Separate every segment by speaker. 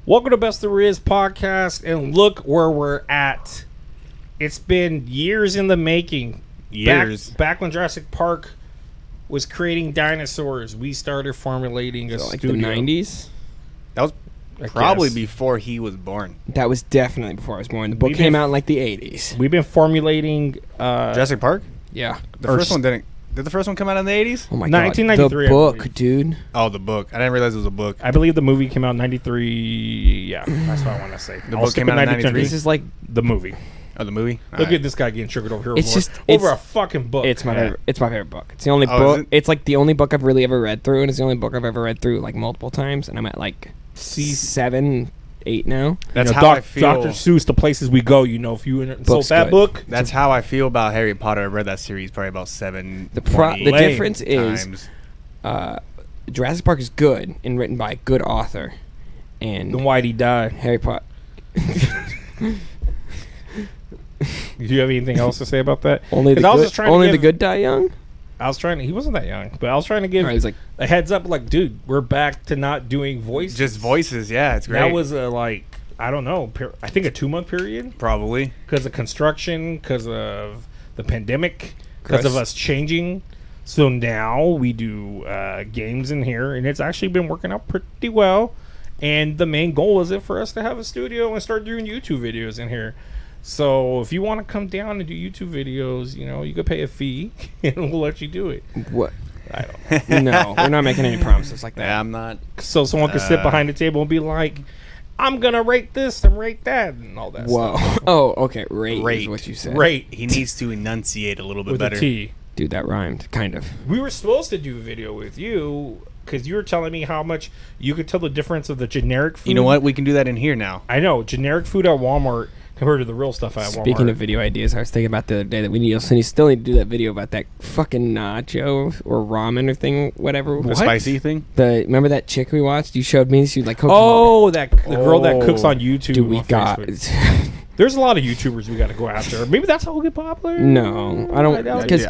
Speaker 1: Welcome to Best There Is podcast, and look where we're at. It's been years in the making.
Speaker 2: Years.
Speaker 1: Back when Jurassic Park was creating dinosaurs, we started formulating a studio.
Speaker 3: Like the 90s?
Speaker 2: That was probably before he was born.
Speaker 3: That was definitely before I was born. The book came out in like the 80s.
Speaker 1: We've been formulating...
Speaker 2: Jurassic Park?
Speaker 3: Yeah.
Speaker 2: The first one didn't... Did the first one come out in the 80s?
Speaker 3: Oh my god.
Speaker 1: 1993,
Speaker 3: The book, dude.
Speaker 2: Oh, the book. I didn't realize it was a book.
Speaker 1: I believe the movie came out in 93. Yeah, that's what I want to say.
Speaker 2: The book came out in 93?
Speaker 3: This is like...
Speaker 1: The movie.
Speaker 2: Oh, the movie?
Speaker 1: Look at this guy getting triggered over here.
Speaker 3: It's
Speaker 1: over a fucking book.
Speaker 3: It's my favorite book. It's the only book. It's like the only book I've really ever read through, and it's the only book I've ever read through like multiple times, and I'm at like 7, 8 now.
Speaker 2: That's how I feel.
Speaker 1: Dr. Seuss, The Places We Go. You know, if you sold that book.
Speaker 2: That's how I feel about Harry Potter. I read that series probably about 7.
Speaker 3: The difference is, Jurassic Park is good and written by a good author, and
Speaker 1: then why'd he die?
Speaker 3: Harry Potter.
Speaker 1: Do you have anything else to say about that?
Speaker 3: Only the good die young.
Speaker 1: I was trying to. He wasn't that young, but I was trying to give
Speaker 3: like
Speaker 1: a heads up. Like, dude, we're back to not doing voices.
Speaker 2: Just voices. Yeah, it's great.
Speaker 1: That was I don't know. I think a 2-month period.
Speaker 2: Probably
Speaker 1: because of construction, because of the pandemic, because of us changing. So now we do games in here, and it's actually been working out pretty well. And the main goal is for us to have a studio and start doing YouTube videos in here. So if you want to come down and do YouTube videos, you know, you could pay a fee and we'll let you do it.
Speaker 3: What?
Speaker 1: I don't know.
Speaker 3: No, we're not making any promises like that.
Speaker 2: Yeah, I'm not.
Speaker 1: So someone could sit behind the table and be like, I'm going to rate this and rate that and all that stuff.
Speaker 3: Oh, okay. Rate is what you said.
Speaker 1: Rate.
Speaker 2: He needs to enunciate a little bit
Speaker 1: with
Speaker 2: better.
Speaker 1: A T.
Speaker 3: Dude, that rhymed. Kind of.
Speaker 1: We were supposed to do a video with you because you were telling me how much you could tell the difference of the generic food.
Speaker 2: You know what? We can do that in here now.
Speaker 1: I know. Generic food at Walmart compared to the real stuff at Walmart.
Speaker 3: Speaking of video ideas, I was thinking about the other day that we still need to do that video about that fucking nacho or ramen or thing, whatever.
Speaker 2: The spicy thing?
Speaker 3: Remember that chick we watched? You showed me. She like cooked.
Speaker 1: The girl that cooks on YouTube.
Speaker 3: Dude, we got.
Speaker 1: There's a lot of YouTubers we got to go after. Maybe that's how we get popular.
Speaker 3: No, I don't. Because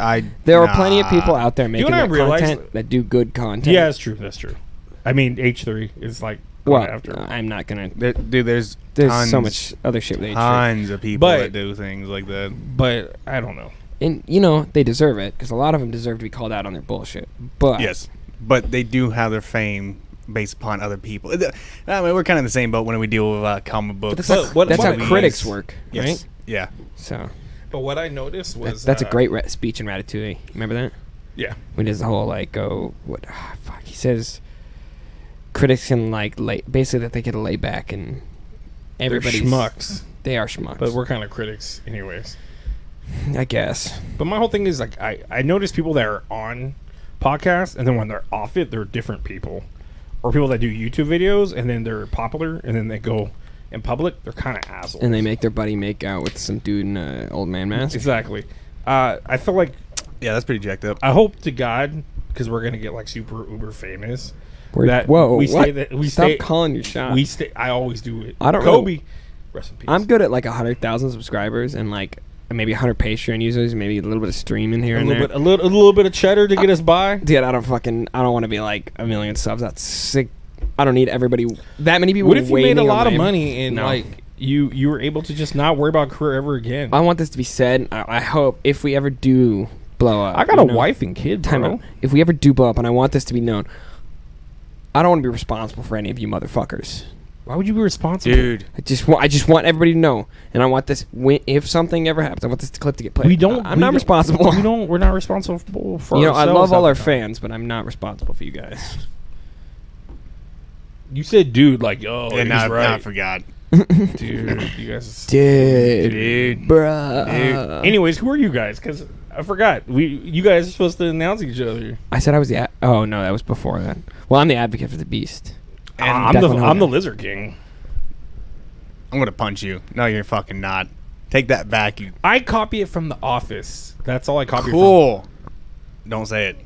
Speaker 3: there are plenty of people out there making content that do good content.
Speaker 1: Yeah, that's true. That's true. I mean, H3 is like.
Speaker 3: I'm not gonna.
Speaker 2: Dude, there's
Speaker 3: so much other shit with H3.
Speaker 2: Tons of people that do things like that.
Speaker 1: But I don't know.
Speaker 3: And you know they deserve it because a lot of them deserve to be called out on their bullshit. But
Speaker 2: yes, but they do have their fame based upon other people. I mean, we're kind of in the same boat when we deal with comic books.
Speaker 3: That's how critics work, right?
Speaker 2: Yeah.
Speaker 3: So.
Speaker 1: But what I noticed was
Speaker 3: that's a great speech in Ratatouille. Remember that?
Speaker 1: Yeah.
Speaker 3: When there's the whole he says. Critics can basically that they can lay back and everybody's
Speaker 1: schmucks.
Speaker 3: They are schmucks,
Speaker 1: but we're kind of critics, anyways.
Speaker 3: I guess.
Speaker 1: But my whole thing is like I notice people that are on podcasts and then when they're off it, they're different people, or people that do YouTube videos and then they're popular and then they go in public, they're kind of assholes.
Speaker 3: And they make their buddy make out with some dude in an old man mask.
Speaker 1: Exactly. I feel like
Speaker 2: that's pretty jacked up.
Speaker 1: I hope to God because we're gonna get like super uber famous.
Speaker 3: Stop calling your shot.
Speaker 1: I always do it.
Speaker 3: I don't
Speaker 1: Kobe. Rest in peace.
Speaker 3: I'm good at like 100,000 subscribers and like maybe 100 Patreon users, maybe a little bit of streaming here and there.
Speaker 1: A little bit of cheddar to get us by.
Speaker 3: Dude, I don't want to be like a million subs. That's sick. I don't need everybody. That many people.
Speaker 1: What if you made a lot of money and like you were able to just not worry about career ever again?
Speaker 3: I want this to be said. I hope if we ever do blow up.
Speaker 1: I got a wife and kid, bro.
Speaker 3: If we ever do blow up, and I want this to be known. I don't want to be responsible for any of you motherfuckers.
Speaker 1: Why would you be responsible?
Speaker 2: Dude.
Speaker 3: I just want everybody to know. And I want this, if something ever happens, I want this clip to get played. I'm not responsible.
Speaker 1: We're not responsible for ourselves.
Speaker 3: I love all our fans, but I'm not responsible for you guys.
Speaker 1: You said dude like, oh,
Speaker 2: yeah,
Speaker 1: now right.
Speaker 2: I forgot.
Speaker 1: Dude, you guys.
Speaker 3: Dude. Bruh.
Speaker 1: Dude. Anyways, who are you guys? Because I forgot. You guys are supposed to announce each other.
Speaker 3: I said I was the... Oh, no, that was before that. Well, I'm the advocate for the beast.
Speaker 1: And I'm the Lizard King.
Speaker 2: I'm going to punch you. No, you're fucking not. Take that back.
Speaker 1: I copy it from The Office. That's all I copy
Speaker 2: from. Don't say it.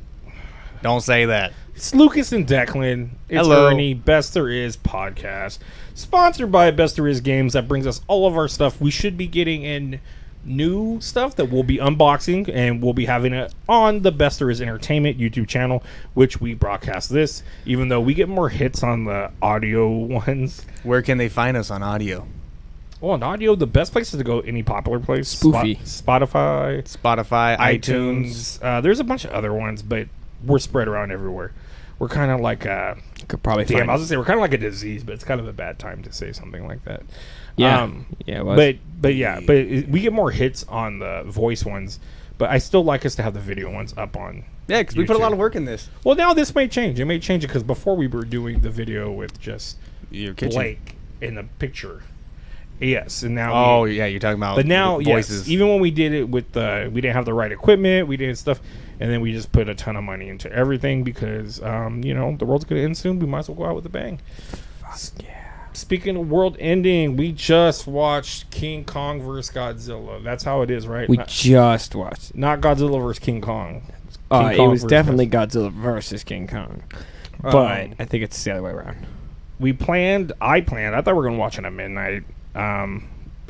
Speaker 2: Don't say that.
Speaker 1: It's Lucas and Declan. It's
Speaker 2: Hello.
Speaker 1: Ernie. Best There Is podcast. Sponsored by Best There Is Games. That brings us all of our stuff we should be getting in new stuff that we'll be unboxing, and we'll be having it on the Best There Is Entertainment YouTube channel, which we broadcast this, even though we get more hits on the audio ones.
Speaker 2: Where can they find us on audio?
Speaker 1: Well, on audio, the best place is to go any popular place.
Speaker 3: Spoofy.
Speaker 1: Spotify,
Speaker 2: iTunes.
Speaker 1: There's a bunch of other ones, but we're spread around everywhere. We're kind of like a...
Speaker 3: Could probably
Speaker 1: Damn,
Speaker 3: find
Speaker 1: I was gonna say we're kind of like a disease, but it's kind of a bad time to say something like that.
Speaker 3: Yeah, it was.
Speaker 1: But we get more hits on the voice ones. But I still like us to have the video ones up on.
Speaker 2: Yeah, because we put a lot
Speaker 1: YouTube.
Speaker 2: of work in this.
Speaker 1: Well, now this may change. It may change it because before we were doing the video with just
Speaker 2: Your kitchen.
Speaker 1: Blake in the picture. Yes, and now.
Speaker 2: Oh yeah, you're talking about.
Speaker 1: But now,
Speaker 2: voices.
Speaker 1: yes, even when we did it with we didn't have the right equipment, we did stuff, and then we just put a ton of money into everything because, the world's gonna end soon. We might as well go out with a bang.
Speaker 3: Yeah.
Speaker 1: Speaking of world ending, we just watched King Kong vs. Godzilla. That's how it is, right?
Speaker 3: We just watched.
Speaker 1: Not Godzilla vs. King Kong.
Speaker 3: It was definitely Godzilla versus King Kong, but I think it's the other way around.
Speaker 1: I thought we were gonna watch it at midnight.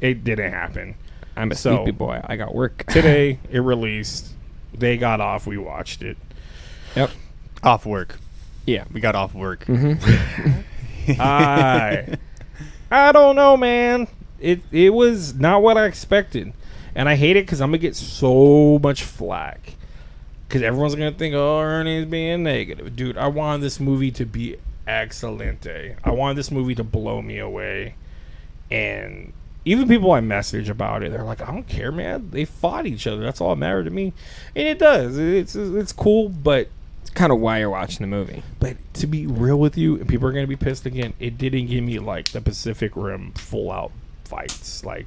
Speaker 1: It didn't happen.
Speaker 3: I'm a sleepy boy. I got work
Speaker 1: today. It released. They got off. We watched it.
Speaker 3: Yep.
Speaker 2: Off work.
Speaker 3: Yeah.
Speaker 2: We got off work.
Speaker 3: Mm-hmm.
Speaker 1: I don't know, man. It was not what I expected, and I hate it because I'm gonna get so much flack because everyone's gonna think, "Oh, Ernie's being negative." Dude, I wanted this movie to be excelente. I wanted this movie to blow me away, and even people I message about it, they're like, "I don't care, man. They fought each other. That's all that mattered to me," and it does. It's cool, but.
Speaker 3: Kind of why you're watching the movie.
Speaker 1: But to be real with you, and people are going to be pissed again, it didn't give me like the Pacific Rim full out fights. Like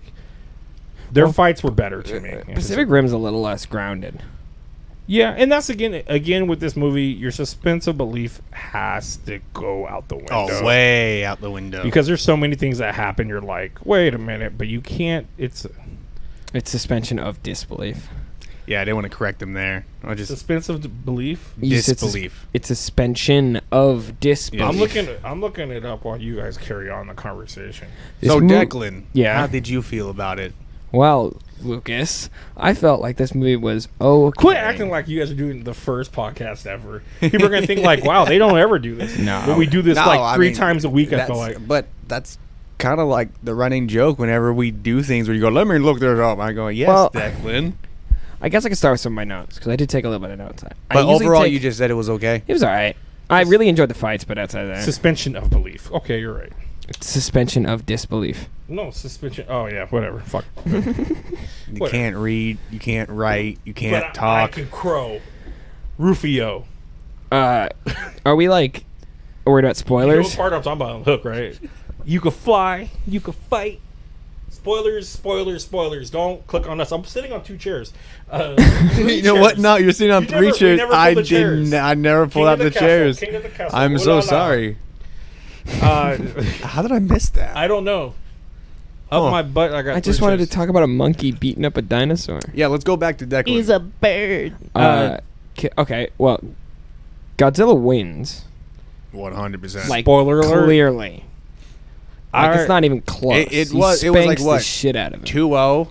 Speaker 1: their fights were better to me.
Speaker 3: Pacific Rim's a little less grounded.
Speaker 1: Yeah, and that's again with this movie, your suspense of belief has to go out the window.
Speaker 2: Oh, way out the window.
Speaker 1: Because there's so many things that happen. You're like, wait a minute, but you can't. It's
Speaker 3: suspension of disbelief.
Speaker 2: Yeah, I didn't want to correct them there. I just
Speaker 1: suspense of belief.
Speaker 2: Disbelief.
Speaker 3: It's suspension of disbelief.
Speaker 1: Yeah. I'm looking it up while you guys carry on the conversation.
Speaker 2: So Declan,
Speaker 3: yeah,
Speaker 2: how did you feel about it?
Speaker 3: Well, Lucas, I felt like this movie was okay.
Speaker 1: Quit acting like you guys are doing the first podcast ever. People are gonna think like, wow, they don't ever do this.
Speaker 3: No,
Speaker 1: but we do this three times a week. I feel like,
Speaker 2: but that's kind of like the running joke whenever we do things where you go, "Let me look this up." I go, "Yes,
Speaker 3: well,
Speaker 2: Declan."
Speaker 3: I guess I can start with some of my notes because I did take a little bit of notes.
Speaker 2: But overall, you just said it was okay.
Speaker 3: It was all right. I really enjoyed the fights, but outside of that,
Speaker 1: suspension of belief. Okay, you're right.
Speaker 3: It's suspension of disbelief.
Speaker 1: No, suspension. Oh yeah, whatever. Fuck.
Speaker 2: You can't read. You can't write. You can't talk.
Speaker 1: I can crow. Rufio.
Speaker 3: Are we like worried about spoilers?
Speaker 1: You know what part I'm talking about on Hook, right? You could fly. You could fight. Spoilers. Don't click on us. I'm sitting on 2 chairs.
Speaker 2: You know what? No, you're sitting on 3 chairs. I never pulled out the chairs.
Speaker 1: King of the castle.
Speaker 2: I'm so sorry. How did I miss that?
Speaker 1: I don't know. Up my butt, I got.
Speaker 3: I just wanted to talk about a monkey beating up a dinosaur.
Speaker 2: Yeah, let's go back to Declan.
Speaker 4: He's a bird.
Speaker 3: Okay, well, Godzilla wins.
Speaker 2: 100%.
Speaker 3: Like,
Speaker 1: spoiler alert.
Speaker 3: Clearly. Like, it's not even close.
Speaker 2: It was like what?
Speaker 3: The shit out of it.
Speaker 2: 2-0.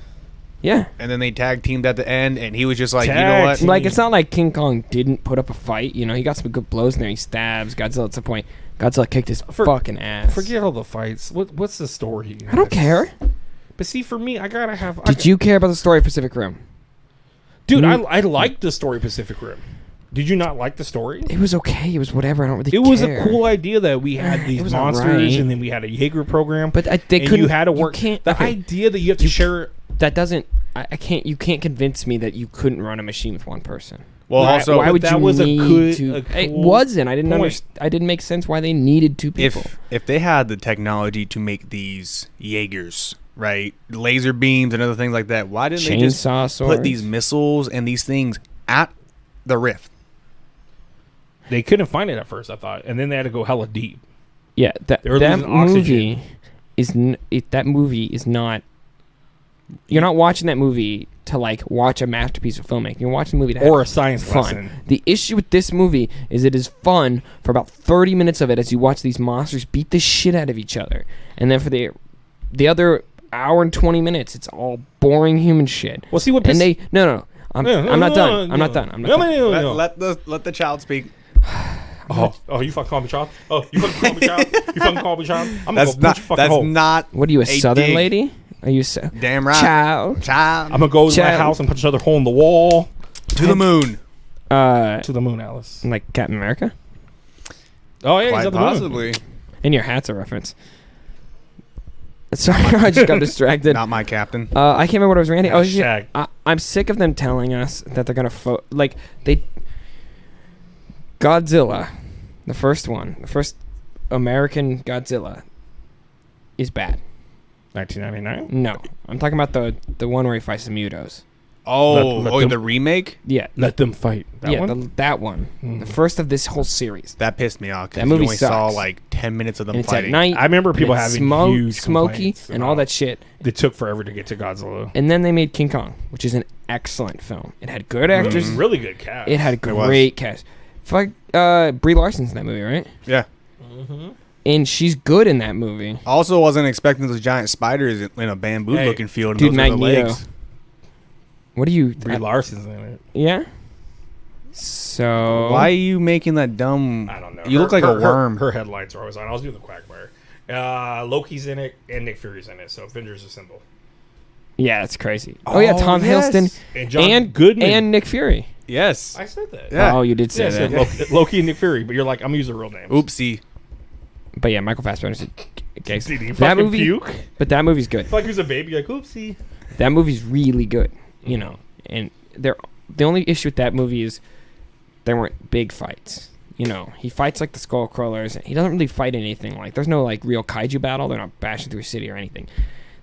Speaker 3: Yeah.
Speaker 2: And then they tag teamed at the end, and he was just like, you know what?
Speaker 3: Like, it's not like King Kong didn't put up a fight. You know, he got some good blows in there. He stabs Godzilla at some point. Godzilla kicked his fucking ass.
Speaker 1: Forget all the fights. What's the story?
Speaker 3: I don't care.
Speaker 1: But see, for me, I gotta have.
Speaker 3: Did you care about the story of Pacific Rim?
Speaker 1: Dude, I liked the story of Pacific Rim. Did you not like the story?
Speaker 3: It was okay. It was whatever. I don't really care.
Speaker 1: It was a cool idea that we had these monsters,
Speaker 3: right.
Speaker 1: and then we had a Jaeger program.
Speaker 3: But they couldn't.
Speaker 1: You had to work. The idea that you have to share.
Speaker 3: That doesn't. I can't. You can't convince me that you couldn't run a machine with one person.
Speaker 2: Well, also,
Speaker 3: why would
Speaker 1: that
Speaker 3: you
Speaker 1: was
Speaker 3: need
Speaker 1: a
Speaker 3: to?
Speaker 1: cool
Speaker 3: It wasn't. I didn't
Speaker 1: point.
Speaker 3: understand. I didn't make sense why they needed 2 people.
Speaker 2: If they had the technology to make these Jaegers, right, laser beams and other things like that, why didn't they just put these missiles and these things at the rift?
Speaker 1: They couldn't find it at first, I thought, and then they had to go hella deep.
Speaker 3: Yeah, that movie that movie is not. You're not watching that movie to like watch a masterpiece of filmmaking. You're watching the movie to have
Speaker 1: a science lesson.
Speaker 3: The issue with this movie is it is fun for about 30 minutes of it as you watch these monsters beat the shit out of each other, and then for the other hour and 20 minutes. It's all boring human shit.
Speaker 1: Well, see what.
Speaker 3: And they no. I'm not done. I'm not done.
Speaker 2: Let the child speak.
Speaker 1: Oh, you fucking call me child? Oh, you fucking call me child? You fucking call me child? I'm gonna
Speaker 2: That's
Speaker 1: go
Speaker 2: not.
Speaker 1: put your fucking
Speaker 2: That's
Speaker 1: hole.
Speaker 2: not.
Speaker 3: What are you, a southern
Speaker 2: dig.
Speaker 3: lady? Are you
Speaker 2: Damn right.
Speaker 3: Child.
Speaker 1: I'm gonna go to my house and punch another hole in the wall.
Speaker 2: To the moon.
Speaker 1: To the moon, Alice.
Speaker 3: Like Captain America?
Speaker 1: Oh yeah,
Speaker 2: Quite
Speaker 1: he's at the
Speaker 2: possibly.
Speaker 1: moon.
Speaker 3: And your hat's a reference. Sorry, I just got distracted.
Speaker 2: Not my captain.
Speaker 3: I can't remember what I was ranting.
Speaker 1: Hashtag.
Speaker 3: I'm sick of them telling us that they're gonna Godzilla, the first American Godzilla, is bad.
Speaker 1: 1999.
Speaker 3: No, I'm talking about the one where he fights the Mutos.
Speaker 2: The remake?
Speaker 3: Yeah,
Speaker 1: Let them fight. That one.
Speaker 3: That one, the first of this whole series.
Speaker 2: That pissed me off.
Speaker 3: That movie
Speaker 2: you only saw
Speaker 3: sucks.
Speaker 2: like 10 minutes of them
Speaker 3: And it's
Speaker 2: fighting.
Speaker 3: at night.
Speaker 1: I remember people
Speaker 3: and it's
Speaker 1: having huge
Speaker 3: smoky,
Speaker 1: complaints
Speaker 3: and all that shit.
Speaker 1: It took forever to get to Godzilla.
Speaker 3: And then they made King Kong, which is an excellent film. It had good actors.
Speaker 1: Really good cast.
Speaker 3: It had a great cast. Fuck, Brie Larson's in that movie, right?
Speaker 2: Yeah.
Speaker 3: And she's good in that movie.
Speaker 2: Also, wasn't expecting those giant spiders in a bamboo-looking field.
Speaker 3: Dude,
Speaker 2: and those are the
Speaker 3: Magneto.
Speaker 2: legs.
Speaker 3: What are you?
Speaker 1: Brie Larson's in it.
Speaker 3: Yeah. So
Speaker 2: Why are you making that dumb?
Speaker 1: I don't know.
Speaker 2: You look like a worm.
Speaker 1: Her headlights are always on. I was doing the Quagmire. Loki's in it and Nick Fury's in it. So Avengers Assemble.
Speaker 3: Yeah, it's crazy. Oh yeah, Tom Hiddleston
Speaker 1: and John Goodman
Speaker 3: and Nick Fury.
Speaker 2: Yes.
Speaker 1: I said that.
Speaker 2: Yeah.
Speaker 3: Oh, you did say that.
Speaker 1: I said Loki and Nick Fury, but you're like, I'm gonna use their real names.
Speaker 2: Oopsie.
Speaker 3: But yeah, Michael Fassbender's a gangster.
Speaker 1: Did he
Speaker 3: That
Speaker 1: fucking
Speaker 3: movie,
Speaker 1: puke?
Speaker 3: but that movie's good.
Speaker 1: It's like he was a baby, like oopsie.
Speaker 3: That movie's really good, you know. And the only issue with that movie is there weren't big fights. You know, he fights like the Skull Crawlers. He doesn't really fight anything. Like, there's no like real kaiju battle. They're not bashing through a city or anything.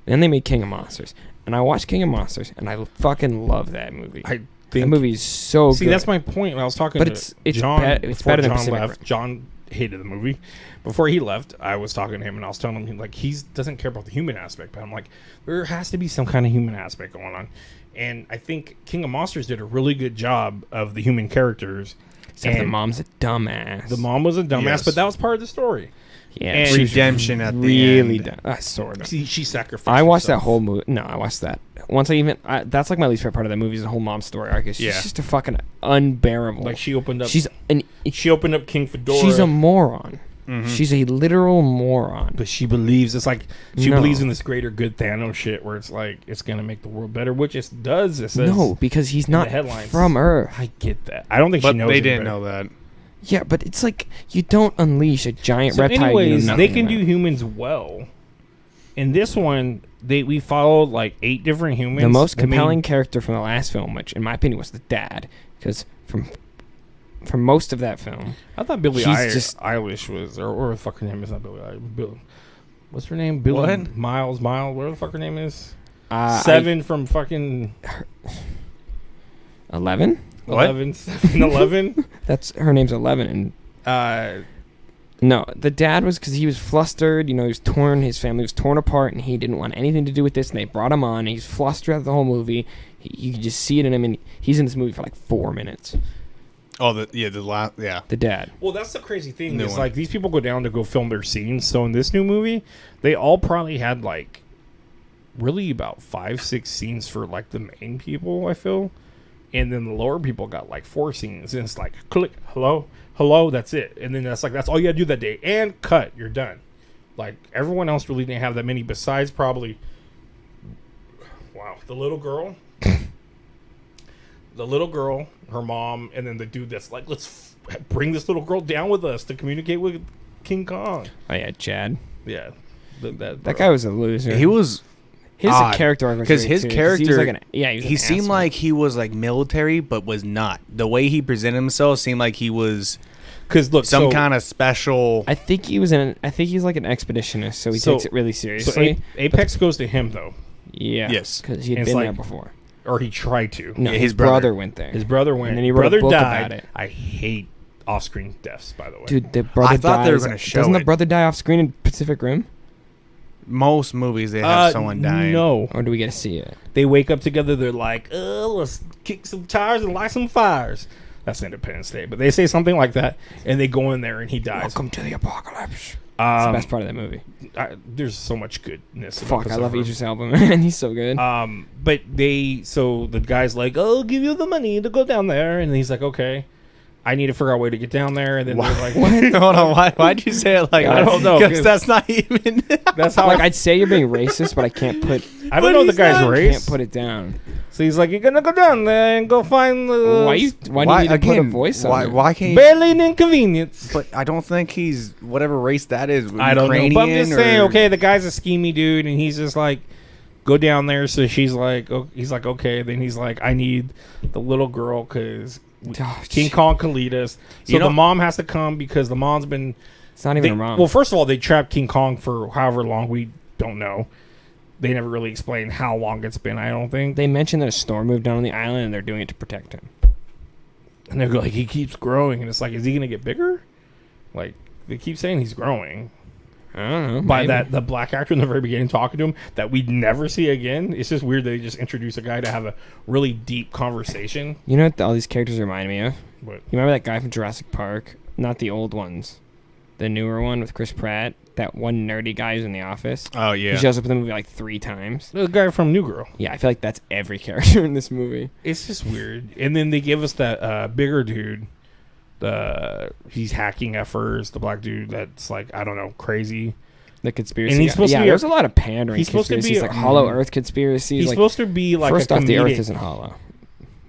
Speaker 3: Then they made King of Monsters, and I watched King of Monsters, and I fucking love that movie.
Speaker 1: I think
Speaker 3: that movie is so good.
Speaker 1: See, that's my point. When I was talking
Speaker 3: But
Speaker 1: to
Speaker 3: it's
Speaker 1: John,
Speaker 3: it's
Speaker 1: before
Speaker 3: better than
Speaker 1: John
Speaker 3: Pacific
Speaker 1: left.
Speaker 3: Rim.
Speaker 1: John hated the movie. Before he left, I was talking to him, and I was telling him like he doesn't care about the human aspect. But I'm like, there has to be some kind of human aspect going on. And I think King of Monsters did a really good job of the human characters.
Speaker 3: Except the mom's a dumbass.
Speaker 1: The mom was a dumbass,
Speaker 2: Yes.
Speaker 1: but that was part of the story.
Speaker 3: Yeah,
Speaker 1: And
Speaker 3: she's
Speaker 2: redemption at the
Speaker 3: really
Speaker 2: end.
Speaker 3: sort of.
Speaker 1: She sacrificed.
Speaker 3: I watched that
Speaker 1: herself.
Speaker 3: whole movie. No, I watched that. Once that's like my least favorite part of that movie is the whole mom story arc. She's just a fucking unbearable.
Speaker 1: Like she opened up.
Speaker 3: She
Speaker 1: opened up King Fedora.
Speaker 3: She's a moron.
Speaker 2: Mm-hmm.
Speaker 3: She's a literal moron.
Speaker 1: But she believes it's like she
Speaker 3: No.
Speaker 1: believes in this greater good Thanos shit where it's like it's gonna make the world better, which it does. It says
Speaker 3: No, because he's
Speaker 1: in
Speaker 3: not
Speaker 1: the headlines.
Speaker 3: from Earth.
Speaker 1: I get that. I don't think
Speaker 2: But
Speaker 1: she knows.
Speaker 2: they
Speaker 1: any
Speaker 2: didn't
Speaker 1: better.
Speaker 2: know that.
Speaker 3: Yeah, but it's like you don't unleash a giant
Speaker 1: So
Speaker 3: reptile.
Speaker 1: anyways,
Speaker 3: you know
Speaker 1: they
Speaker 3: nothing
Speaker 1: can do
Speaker 3: about.
Speaker 1: humans well. In this one, we followed like 8 different humans.
Speaker 3: The most
Speaker 1: The main-
Speaker 3: compelling character from the last film, which in my opinion was the dad, because from most of that film,
Speaker 1: I thought Billie
Speaker 3: he's just-
Speaker 1: Eilish was, or the fuck her name is not Billie Eilish. What's her name? Billie
Speaker 2: What?
Speaker 1: Miles, whatever the fuck her name is.
Speaker 3: 7
Speaker 1: from fucking
Speaker 3: 11.
Speaker 2: What?
Speaker 1: 11. 11.
Speaker 3: That's her name's 11, and no, the dad was because he was flustered. You know, he was torn. His family was torn apart, and he didn't want anything to do with this. And they brought him on. And he's flustered at the whole movie. You could just see it in him, and he's in this movie for like 4 minutes.
Speaker 2: Oh, the
Speaker 3: The dad.
Speaker 1: Well, that's the crazy thing.
Speaker 2: New
Speaker 1: Is
Speaker 2: one.
Speaker 1: like these people go down to go film their scenes. So in this new movie, they all probably had like really about 5-6 scenes for like the main people. I feel, and then the lower people got like 4 scenes. And it's like click, hello, that's it. And then that's all you gotta do that day. And cut, you're done. Like everyone else really didn't have that many. Besides probably, wow, the little girl. The little girl, her mom, and then the dude that's like, let's bring this little girl down with us to communicate with King Kong.
Speaker 3: Oh yeah, Chad.
Speaker 1: Yeah,
Speaker 3: That guy was a loser.
Speaker 2: He was
Speaker 3: his
Speaker 2: odd,
Speaker 3: character arc was
Speaker 2: because
Speaker 3: weird,
Speaker 2: his
Speaker 3: too,
Speaker 2: character,
Speaker 3: he was like an,
Speaker 2: he seemed
Speaker 3: asshole.
Speaker 2: like he was like military, but was not. The way he presented himself seemed like he was
Speaker 1: because look,
Speaker 2: some kind of special.
Speaker 3: I think he's like an expeditionist, so he takes it really seriously.
Speaker 1: So Apex goes to him though,
Speaker 3: Yeah.
Speaker 2: Yes.
Speaker 3: Because he'd
Speaker 1: And
Speaker 3: been
Speaker 1: it's
Speaker 3: there
Speaker 1: like-
Speaker 3: before.
Speaker 1: or he tried to.
Speaker 3: No,
Speaker 2: Yeah,
Speaker 3: his brother went there.
Speaker 1: His brother went.
Speaker 3: And then he wrote a
Speaker 1: brother
Speaker 3: book
Speaker 1: died.
Speaker 3: about it.
Speaker 1: I hate off-screen deaths, by the way.
Speaker 3: Dude, the brother
Speaker 2: I thought they were
Speaker 3: dies-
Speaker 2: gonna show
Speaker 3: Doesn't the
Speaker 2: it.
Speaker 3: brother die off screen in Pacific Rim?
Speaker 2: Most movies they have someone dying.
Speaker 1: No,
Speaker 3: Or do we get to see it?
Speaker 1: they wake up together. They're like, let's kick some tires and light some fires. That's Independence Day, but they say something like that, and they go in there and he dies.
Speaker 3: Welcome to the apocalypse. It's the best part of that movie.
Speaker 1: There's so much goodness.
Speaker 3: Fuck, I love Idris Elba, man. He's so good.
Speaker 1: But so the guy's like, I'll give you the money to go down there. And he's like, okay. I need to figure out a way to get down there. And then they're like, what?
Speaker 2: Hold on. Why'd you say it like
Speaker 1: I don't know.
Speaker 2: Because that's not even.
Speaker 1: That's how
Speaker 3: like, I'd say you're being racist, but I can't put...
Speaker 1: I don't know the guy's race.
Speaker 3: Can't put it down.
Speaker 1: So he's like, you're going to go down there and go find the...
Speaker 3: Why do you need to put a voice on it?
Speaker 2: Why can't
Speaker 1: Barely an inconvenience.
Speaker 2: But I don't think he's whatever race that is.
Speaker 1: I don't know. But I'm just saying, okay, the guy's a schemy dude, and he's just like, go down there. So she's like, he's like, okay. Then he's like, I need the little girl because King Kong can lead us. So the mom has to come because the mom's been...
Speaker 3: It's not even her mom.
Speaker 1: Well, first of all, they trapped King Kong for however long. We don't know. They never really explained how long it's been, I don't think.
Speaker 3: They mentioned that a storm moved down on the island and they're doing it to protect him.
Speaker 1: And they're like, he keeps growing. And it's like, is he going to get bigger? Like, they keep saying he's growing.
Speaker 3: I don't know.
Speaker 1: By the black actor in the very beginning talking to him that we'd never see again. It's just weird that they just introduce a guy to have a really deep conversation.
Speaker 3: You know what all these characters remind me of?
Speaker 1: What?
Speaker 3: You remember that guy from Jurassic Park? Not the old ones. The newer one with Chris Pratt. That one nerdy guy who's in The Office.
Speaker 2: Oh, yeah.
Speaker 3: He shows up in the movie like 3 times.
Speaker 1: The guy from New Girl.
Speaker 3: Yeah, I feel like that's every character in this movie.
Speaker 1: It's just weird. And then they give us that bigger dude. He's hacking at first. The black dude that's like, I don't know, crazy.
Speaker 3: The conspiracy.
Speaker 1: And he's supposed to be
Speaker 3: there's a lot of pandering.
Speaker 1: He's supposed to be
Speaker 3: like Hollow Earth conspiracies.
Speaker 1: He's
Speaker 3: like,
Speaker 1: supposed to be like
Speaker 3: first
Speaker 1: a
Speaker 3: off, the
Speaker 1: comedic.
Speaker 3: Earth isn't hollow.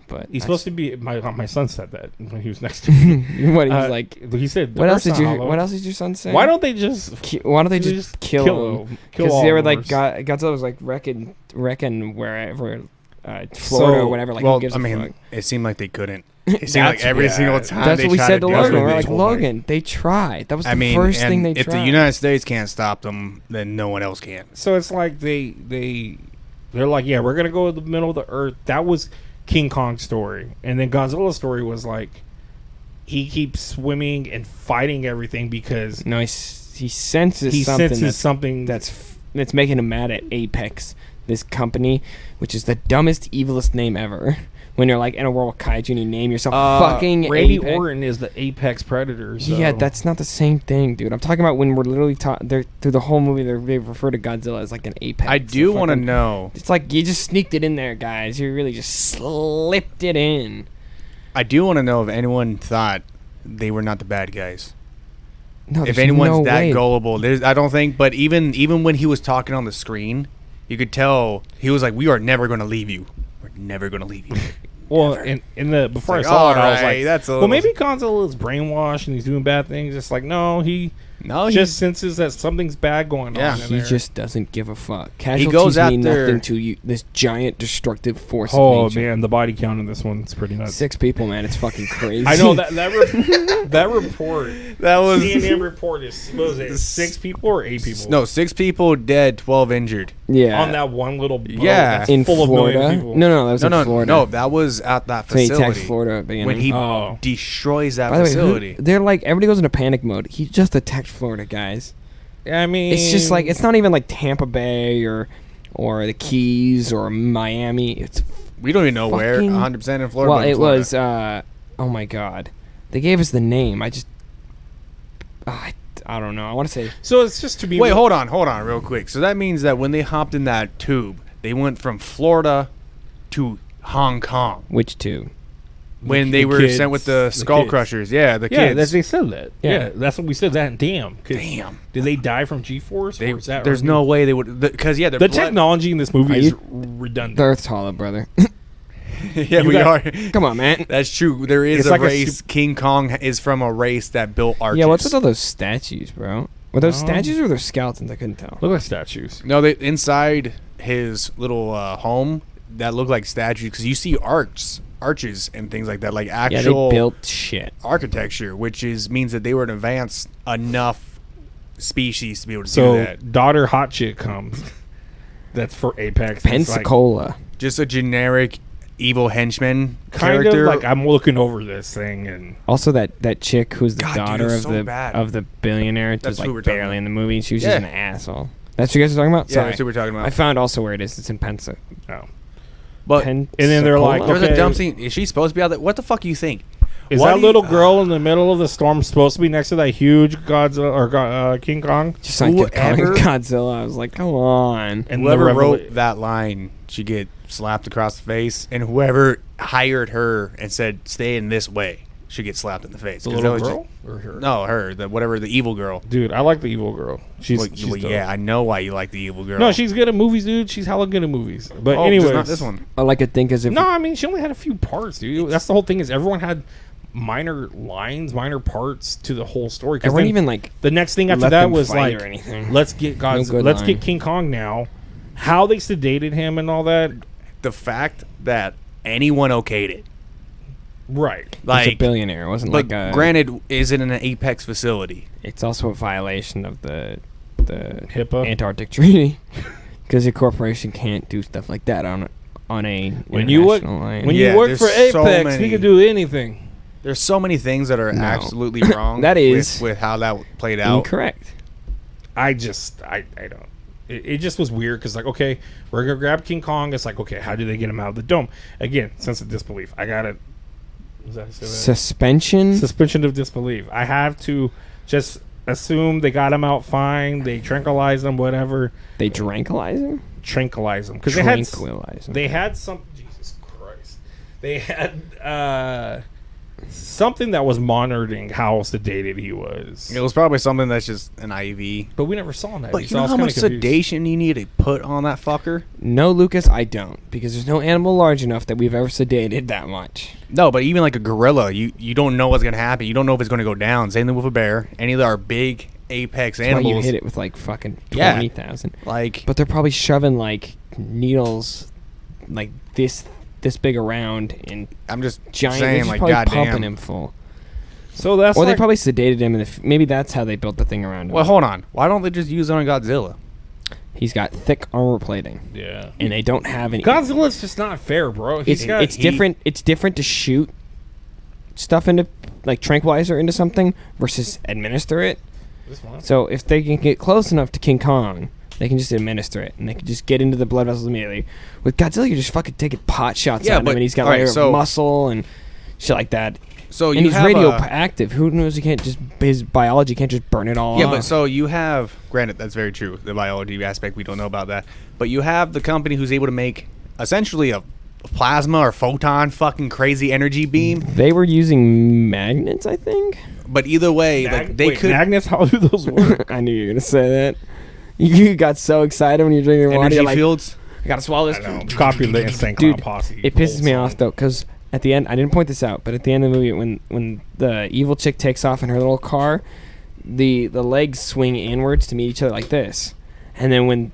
Speaker 3: But
Speaker 1: He's supposed to be. My son said that when he was next to me.
Speaker 3: What he was like?
Speaker 1: He said.
Speaker 3: What else did your son say?
Speaker 1: Why don't they just?
Speaker 3: Why don't they just kill him? Because they were like Godzilla was like wrecking wherever. Florida or whatever. Like,
Speaker 2: well,
Speaker 3: who gives a fuck?
Speaker 2: It seemed like they couldn't. It seemed like every single time.
Speaker 3: That's
Speaker 2: they
Speaker 3: what we
Speaker 2: tried
Speaker 3: said to
Speaker 2: do
Speaker 3: Logan.
Speaker 2: it,
Speaker 3: We're like, Logan, they tried. That was the first thing they tried.
Speaker 2: If the United States can't stop them, then no one else can.
Speaker 1: So it's like they're like, yeah, we're gonna go in the middle of the earth. That was King Kong's story, and then Godzilla's story was like he keeps swimming and fighting everything because
Speaker 3: he senses something that's making him mad at Apex, this company, which is the dumbest, evilest name ever. When you're like in a world of kaiju and you name yourself fucking
Speaker 1: Randy
Speaker 3: Apex.
Speaker 1: Orton is the Apex Predator. So.
Speaker 3: Yeah, that's not the same thing, dude. I'm talking about when we're literally through the whole movie they refer to Godzilla as like an Apex.
Speaker 2: I do want to know.
Speaker 3: It's like you just sneaked it in there, guys. You really just slipped it in.
Speaker 2: I do want to know if anyone thought they were not the bad guys.
Speaker 3: No,
Speaker 2: if anyone's gullible, I don't think. But even when he was talking on the screen, you could tell he was like, "We are never going to leave you. We're never going to leave you."
Speaker 1: Well, in the before I saw it, I was like,
Speaker 2: that's
Speaker 1: well, maybe Godzilla is brainwashed and he's doing bad things. It's like, no, he just senses that something's bad going on.
Speaker 3: He just doesn't give a fuck.
Speaker 2: He goes
Speaker 3: Casualties mean
Speaker 2: after
Speaker 3: nothing to you. This giant destructive force.
Speaker 1: Oh
Speaker 3: of nature.
Speaker 1: man, the body count in this one's pretty nuts.
Speaker 3: 6 people, man. It's fucking crazy.
Speaker 1: I know that report.
Speaker 2: That was
Speaker 1: CNN report is supposed to 6 people or 8 people.
Speaker 2: No, 6 people dead, 12 injured.
Speaker 3: Yeah,
Speaker 1: on that one little boat
Speaker 2: that's
Speaker 3: in
Speaker 1: full
Speaker 3: Florida.
Speaker 1: Of people.
Speaker 3: No, that was in Florida.
Speaker 2: No, that was at that
Speaker 3: So he
Speaker 2: facility.
Speaker 3: attacked Florida at the beginning.
Speaker 2: When he destroys that
Speaker 3: By the
Speaker 2: facility.
Speaker 3: way, they're like everybody goes into panic mode. He just attacked Florida, guys.
Speaker 1: I mean,
Speaker 3: It's just like it's not even like Tampa Bay or the Keys or Miami. It's
Speaker 2: we don't even know where 100% in Florida.
Speaker 3: Well, it was. Oh my God, they gave us the name. I don't know. I want to say.
Speaker 1: So it's just to be.
Speaker 2: Wait, hold on, real quick. So that means that when they hopped in that tube, they went from Florida to Hong Kong.
Speaker 3: Which tube?
Speaker 2: When they were sent with the skull crushers. Yeah, the kids.
Speaker 1: Yeah, they said that.
Speaker 3: Yeah.
Speaker 1: Yeah, that's what we said. That damn.
Speaker 2: Damn.
Speaker 1: Did they die from G-force?
Speaker 2: There's no way they would. Because
Speaker 1: the technology in this movie is redundant.
Speaker 3: The Earth's hollow, brother.
Speaker 2: Yeah, we are.
Speaker 3: Come on, man.
Speaker 2: That's true. There is a race. King Kong is from a race that built arches.
Speaker 3: Yeah, what's with all those statues, bro? Were those statues or were those skeletons? I couldn't tell.
Speaker 1: Look like statues.
Speaker 2: No, they inside his little home that look like statues because you see arches and things like that, like actual
Speaker 3: they built shit
Speaker 2: architecture, which means that they were an advanced enough species to be able to
Speaker 1: do
Speaker 2: that.
Speaker 1: So, daughter hot chick comes. That's for Apex.
Speaker 3: Pensacola.
Speaker 2: Just a generic evil henchman
Speaker 1: kind
Speaker 2: character.
Speaker 1: of like I'm looking over this thing, and
Speaker 3: also that chick who's the daughter of the billionaire
Speaker 2: that's
Speaker 3: was like barely in the movie. She was just an asshole. That's what you guys are talking about.
Speaker 2: Yeah, that's what we're talking about.
Speaker 3: I found also where it is. It's in Pensacola.
Speaker 1: Oh. But and then they're like,
Speaker 2: there's a dumb scene. Is she supposed to be out there? What the fuck you think?
Speaker 1: Is that little girl in the middle of the storm supposed to be next to that huge Godzilla or King Kong?
Speaker 3: Just like Godzilla. I was like, come on.
Speaker 2: And whoever wrote that line should get slapped across the face, and whoever hired her and said, stay in this way, should get slapped in the face.
Speaker 1: The little girl? Or her?
Speaker 2: No, her. The evil girl.
Speaker 1: Dude, I like the evil girl. She's
Speaker 2: yeah, I know why you like the evil girl.
Speaker 1: No, she's good at movies, dude. She's hella good at movies. But anyways.
Speaker 2: Not this one.
Speaker 3: I like to think as if...
Speaker 1: No, I mean, she only had a few parts, dude. That's the whole thing is everyone had minor lines, minor parts to the whole story.
Speaker 3: Everyone even, like...
Speaker 1: The next thing after that was, like, let's get King Kong now. How they sedated him and all that.
Speaker 2: The fact that anyone okayed it.
Speaker 1: Right.
Speaker 2: Like,
Speaker 3: it's a billionaire. It wasn't
Speaker 2: but
Speaker 3: like a...
Speaker 2: Granted, is it in an Apex facility?
Speaker 3: It's also a violation of the
Speaker 1: HIPAA
Speaker 3: Antarctic Treaty. Because a corporation can't do stuff like that on a
Speaker 1: when you work for Apex, you can do anything.
Speaker 2: There's so many things that are absolutely wrong.
Speaker 3: That is
Speaker 2: with how that played out.
Speaker 3: Incorrect.
Speaker 1: I don't. It just was weird because, like, okay, we're gonna grab King Kong. It's like, okay, how do they get him out of the dome? Again, sense of disbelief. I got it.
Speaker 3: Suspension
Speaker 1: of disbelief. I have to just assume they got him out fine. They tranquilized him, whatever.
Speaker 3: They tranquilize him.
Speaker 1: Tranquilize him because they had some. Jesus Christ, they had something that was monitoring how sedated he was.
Speaker 2: It was probably something that's just an IV.
Speaker 1: But we never saw that.
Speaker 2: But you know how much sedation you need to put on that fucker?
Speaker 3: No, Lucas, I don't. Because there's no animal large enough that we've ever sedated that much.
Speaker 2: No, but even like a gorilla, you don't know what's going to happen. You don't know if it's going to go down. Same thing with a bear. Any of our big apex animals.
Speaker 3: Why you hit it with like fucking 20,000.
Speaker 2: Like,
Speaker 3: but they're probably shoving like needles like this big around and
Speaker 2: I'm just
Speaker 3: giant.
Speaker 2: saying, like,
Speaker 3: probably
Speaker 2: goddamn,
Speaker 3: pumping him full.
Speaker 1: So that's
Speaker 3: or they probably sedated him, and maybe that's how they built the thing around him.
Speaker 2: Well, hold on. Why don't they just use it on Godzilla?
Speaker 3: He's got thick armor plating.
Speaker 1: Yeah,
Speaker 3: and they don't have any.
Speaker 1: Godzilla's just not fair, bro.
Speaker 3: It's different. It's different to shoot stuff into like tranquilizer into something versus administer it. So if they can get close enough to King Kong, they can just administer it, and they can just get into the blood vessels immediately. With Godzilla, you're just fucking taking pot shots at him, and he's got muscle and shit like that.
Speaker 2: So
Speaker 3: and he's radioactive. Who knows? His biology can't just burn it all off.
Speaker 2: Yeah, but so you have. Granted, that's very true. The biology aspect, we don't know about that. But you have the company who's able to make essentially a plasma or photon fucking crazy energy beam.
Speaker 3: They were using magnets, I think.
Speaker 2: But either way, could
Speaker 1: magnets. How do those work?
Speaker 3: I knew you were gonna say that. You got so excited when you're drinking water.
Speaker 2: Energy fields.
Speaker 3: I gotta swallow this.
Speaker 1: Copy the insane
Speaker 3: dude.
Speaker 1: Posse.
Speaker 3: It pisses me off though, because at the end, I didn't point this out, but at the end of the movie, when the evil chick takes off in her little car, the legs swing inwards to meet each other like this, and then when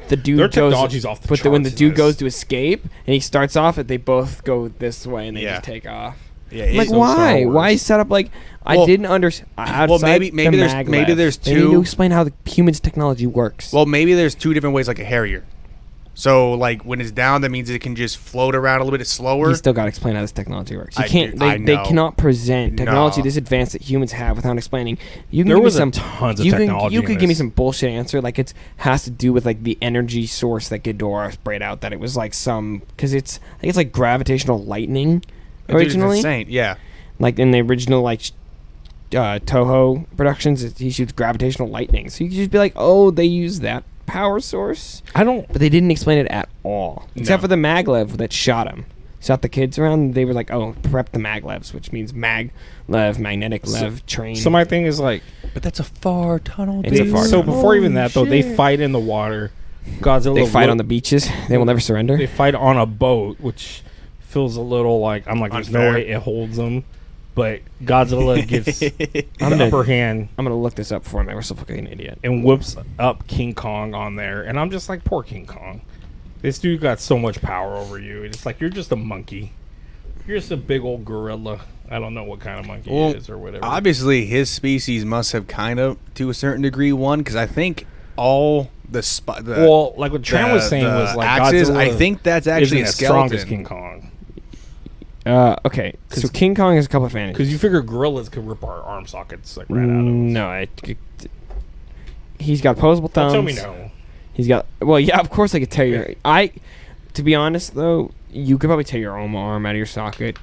Speaker 3: the dude
Speaker 1: their technology's off the charts.
Speaker 3: When the dude goes to escape and he starts off, they both go this way and they just take off.
Speaker 2: Yeah,
Speaker 3: like why? Why set up like I didn't understand.
Speaker 2: Well, maybe there's two.
Speaker 3: They need to explain how the human's technology works.
Speaker 2: Well, maybe there's two different ways, like a Harrier. So, like, when it's down, that means it can just float around a little bit slower.
Speaker 3: You still got to explain how this technology works. You can't. They cannot present technology this advanced that humans have without explaining. You can
Speaker 1: there
Speaker 3: give
Speaker 1: was
Speaker 3: me some
Speaker 1: tons of technology.
Speaker 3: You could give me some bullshit answer, like it has to do with like the energy source that Ghidorah sprayed out. That it was like because I think it's like gravitational lightning originally.
Speaker 2: Insane, yeah.
Speaker 3: Like in the original Toho productions, he shoots gravitational lightning. So you could just be like, oh, they use that power source. But they didn't explain it at all, except for the maglev that shot him. Shot the kids around. They were like, oh, prep the maglevs, which means magnetic lev train.
Speaker 1: So my thing is like,
Speaker 2: but that's a far tunnel.
Speaker 1: So before even that though, they fight in the water. Godzilla.
Speaker 3: They fight on the beaches. They will never surrender.
Speaker 1: They fight on a boat, which feels a little like there's no way it holds them. But Godzilla gets the upper hand.
Speaker 3: I'm going to look this up before I make myself look like an idiot.
Speaker 1: And whips up King Kong on there. And I'm just like, poor King Kong. This dude got so much power over you. It's like, you're just a monkey. You're just a big old gorilla. I don't know what kind of monkey it is or whatever.
Speaker 2: Obviously, his species must have kind of, to a certain degree, won. Because I think all
Speaker 1: well, like what Tran was saying was like
Speaker 2: axes, I think that's actually a skeleton.
Speaker 1: Strong as King Kong.
Speaker 3: Okay, so King Kong has a couple of advantages.
Speaker 1: Because you figure gorillas could rip our arm sockets like right out of us.
Speaker 3: No, he's got opposable thumbs.
Speaker 1: Don't tell me no.
Speaker 3: He's got... Well, yeah, of course I could tear your... To be honest, though, you could probably tear your own arm out of your socket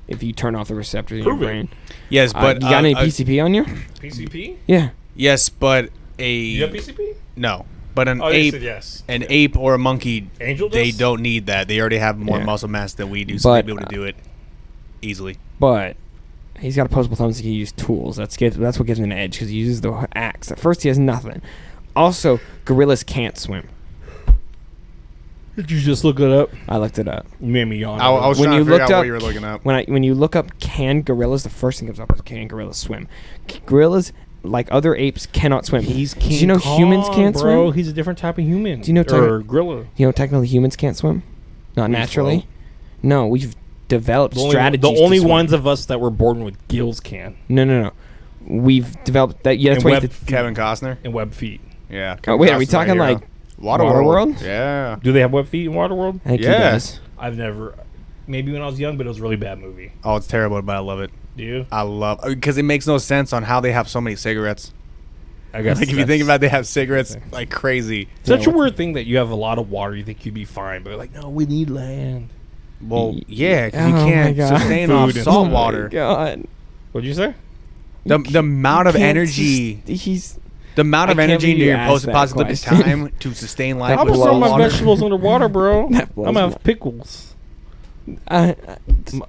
Speaker 3: if you turn off the receptors in
Speaker 1: Prove
Speaker 3: your
Speaker 1: it.
Speaker 3: brain.
Speaker 2: Yes, but
Speaker 3: you got any PCP on you?
Speaker 1: PCP?
Speaker 3: Yeah.
Speaker 2: yes, but
Speaker 1: You have PCP?
Speaker 2: no, but an
Speaker 1: Oh, you
Speaker 2: ape,
Speaker 1: said yes.
Speaker 2: an ape or a monkey,
Speaker 1: Angel
Speaker 2: they
Speaker 1: dust?
Speaker 2: don't need that. They already have more
Speaker 3: Yeah.
Speaker 2: muscle mass than we do, so
Speaker 3: But,
Speaker 2: they'll be able to do it easily.
Speaker 3: But he's got opposable thumbs. He can use tools. That's what gives him an edge because he uses the axe. At first, he has nothing. Also, gorillas can't swim.
Speaker 1: Did you just look it up?
Speaker 3: I looked it up.
Speaker 1: You made me yawn.
Speaker 2: I was
Speaker 3: When
Speaker 2: trying
Speaker 3: you
Speaker 2: to figure
Speaker 3: looked
Speaker 2: out
Speaker 3: up-
Speaker 2: what you were looking up.
Speaker 3: When you look up can gorillas, the first thing that comes up is can gorillas swim. Gorillas, like other apes, cannot swim.
Speaker 1: He's
Speaker 3: Do you know humans can't
Speaker 1: bro.
Speaker 3: swim?
Speaker 1: He's a different type of human.
Speaker 3: Do you know
Speaker 1: or gorilla?
Speaker 3: You know, technically humans can't swim. Not naturally.
Speaker 1: float.
Speaker 3: No, we've developed strategies.
Speaker 1: The only
Speaker 3: to swim.
Speaker 1: ones of us that were born with gills can.
Speaker 3: No. We've developed that. Yeah, that's
Speaker 1: And
Speaker 3: why.
Speaker 1: web-
Speaker 2: Kevin Costner.
Speaker 1: And web feet.
Speaker 2: Yeah.
Speaker 3: Oh, wait, are we
Speaker 2: Costner's
Speaker 3: talking
Speaker 2: my hero.
Speaker 3: like
Speaker 2: Waterworld?
Speaker 3: Waterworld?
Speaker 2: Yeah.
Speaker 1: Do they have web feet in Waterworld?
Speaker 3: I think he
Speaker 2: Yeah.
Speaker 3: does.
Speaker 1: I've never. Maybe when I was young, but it was a really bad movie.
Speaker 2: Oh, it's terrible, but I love it.
Speaker 1: Do you?
Speaker 2: I love because it makes no sense on how they have so many cigarettes.
Speaker 1: I guess.
Speaker 2: Like if you think about it, they have cigarettes like crazy.
Speaker 1: Such a weird thing that you have a lot of water, you think you'd be fine, but they're like, no, we need land.
Speaker 2: Well, yeah, 'cause
Speaker 3: Oh
Speaker 2: you
Speaker 3: my
Speaker 2: can't
Speaker 3: God.
Speaker 2: sustain
Speaker 1: Food
Speaker 2: off
Speaker 1: and-
Speaker 2: salt
Speaker 3: Oh
Speaker 2: water.
Speaker 3: my God.
Speaker 1: What'd you say?
Speaker 2: The amount of
Speaker 3: Can't
Speaker 2: energy,
Speaker 3: he's.
Speaker 2: the amount of
Speaker 3: I can't
Speaker 2: energy
Speaker 3: believe
Speaker 2: into
Speaker 3: you
Speaker 2: your
Speaker 3: asked that
Speaker 2: post-apocalyptic
Speaker 3: question.
Speaker 2: time to sustain life
Speaker 3: That
Speaker 1: I'm
Speaker 2: with
Speaker 1: gonna
Speaker 3: blows
Speaker 1: throw
Speaker 2: salt
Speaker 1: my
Speaker 2: water.
Speaker 1: vegetables underwater, bro.
Speaker 3: That
Speaker 1: I'm
Speaker 3: blows
Speaker 1: gonna
Speaker 3: my-
Speaker 1: have pickles.
Speaker 3: Uh,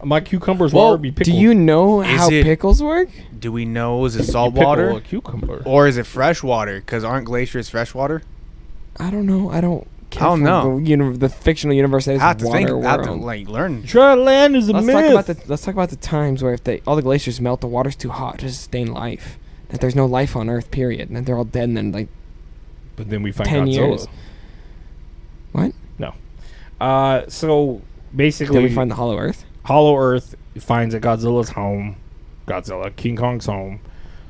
Speaker 1: My cucumbers
Speaker 2: Well,
Speaker 1: will be
Speaker 3: do
Speaker 1: pickled.
Speaker 3: you know
Speaker 2: Is
Speaker 3: how
Speaker 2: it-
Speaker 3: pickles work?
Speaker 2: Do we know is it
Speaker 1: You
Speaker 2: salt
Speaker 1: pickle
Speaker 2: water
Speaker 1: a cucumber?
Speaker 2: or is it fresh water? Because aren't glaciers fresh water?
Speaker 3: I don't know. I don't.
Speaker 2: I don't know.
Speaker 3: The fictional universe that is
Speaker 2: I have to think.
Speaker 3: water
Speaker 2: I have to
Speaker 3: world.
Speaker 2: like learn.
Speaker 1: Dry land is a myth.
Speaker 3: Let's talk about the times where if all the glaciers melt, the water's too hot to sustain life. That there's no life on Earth. Period. And that they're all dead. And then like
Speaker 1: But then we find
Speaker 3: 10
Speaker 1: Godzilla.
Speaker 3: years. What?
Speaker 1: No. So basically,
Speaker 3: Then we find the Hollow Earth.
Speaker 1: Hollow Earth finds that Godzilla's home. Godzilla, King Kong's home.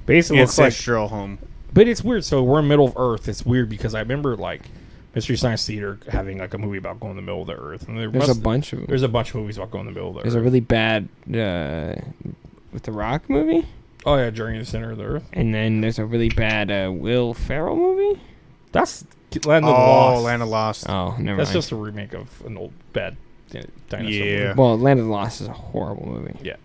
Speaker 1: Basically, looks like.
Speaker 2: Ancestral home.
Speaker 1: But it's weird. So we're in the middle of Earth. It's weird because I remember like Mystery Science Theater having like a movie about going in the middle of the Earth, and
Speaker 3: There's a bunch of them.
Speaker 1: There's a bunch of movies about going in the middle of the
Speaker 3: There's
Speaker 1: Earth.
Speaker 3: a really bad with the Rock movie,
Speaker 1: Oh yeah, Journey to the Center of the Earth.
Speaker 3: and then there's a really bad Will Ferrell movie.
Speaker 1: That's Land of the
Speaker 2: Oh,
Speaker 1: Lost.
Speaker 2: Land of Lost.
Speaker 3: Oh, never
Speaker 1: That's
Speaker 3: mind.
Speaker 1: just a remake of an old bad dinosaur
Speaker 2: Yeah.
Speaker 1: movie.
Speaker 3: Well, Land of the Lost is a horrible movie.
Speaker 1: Yeah.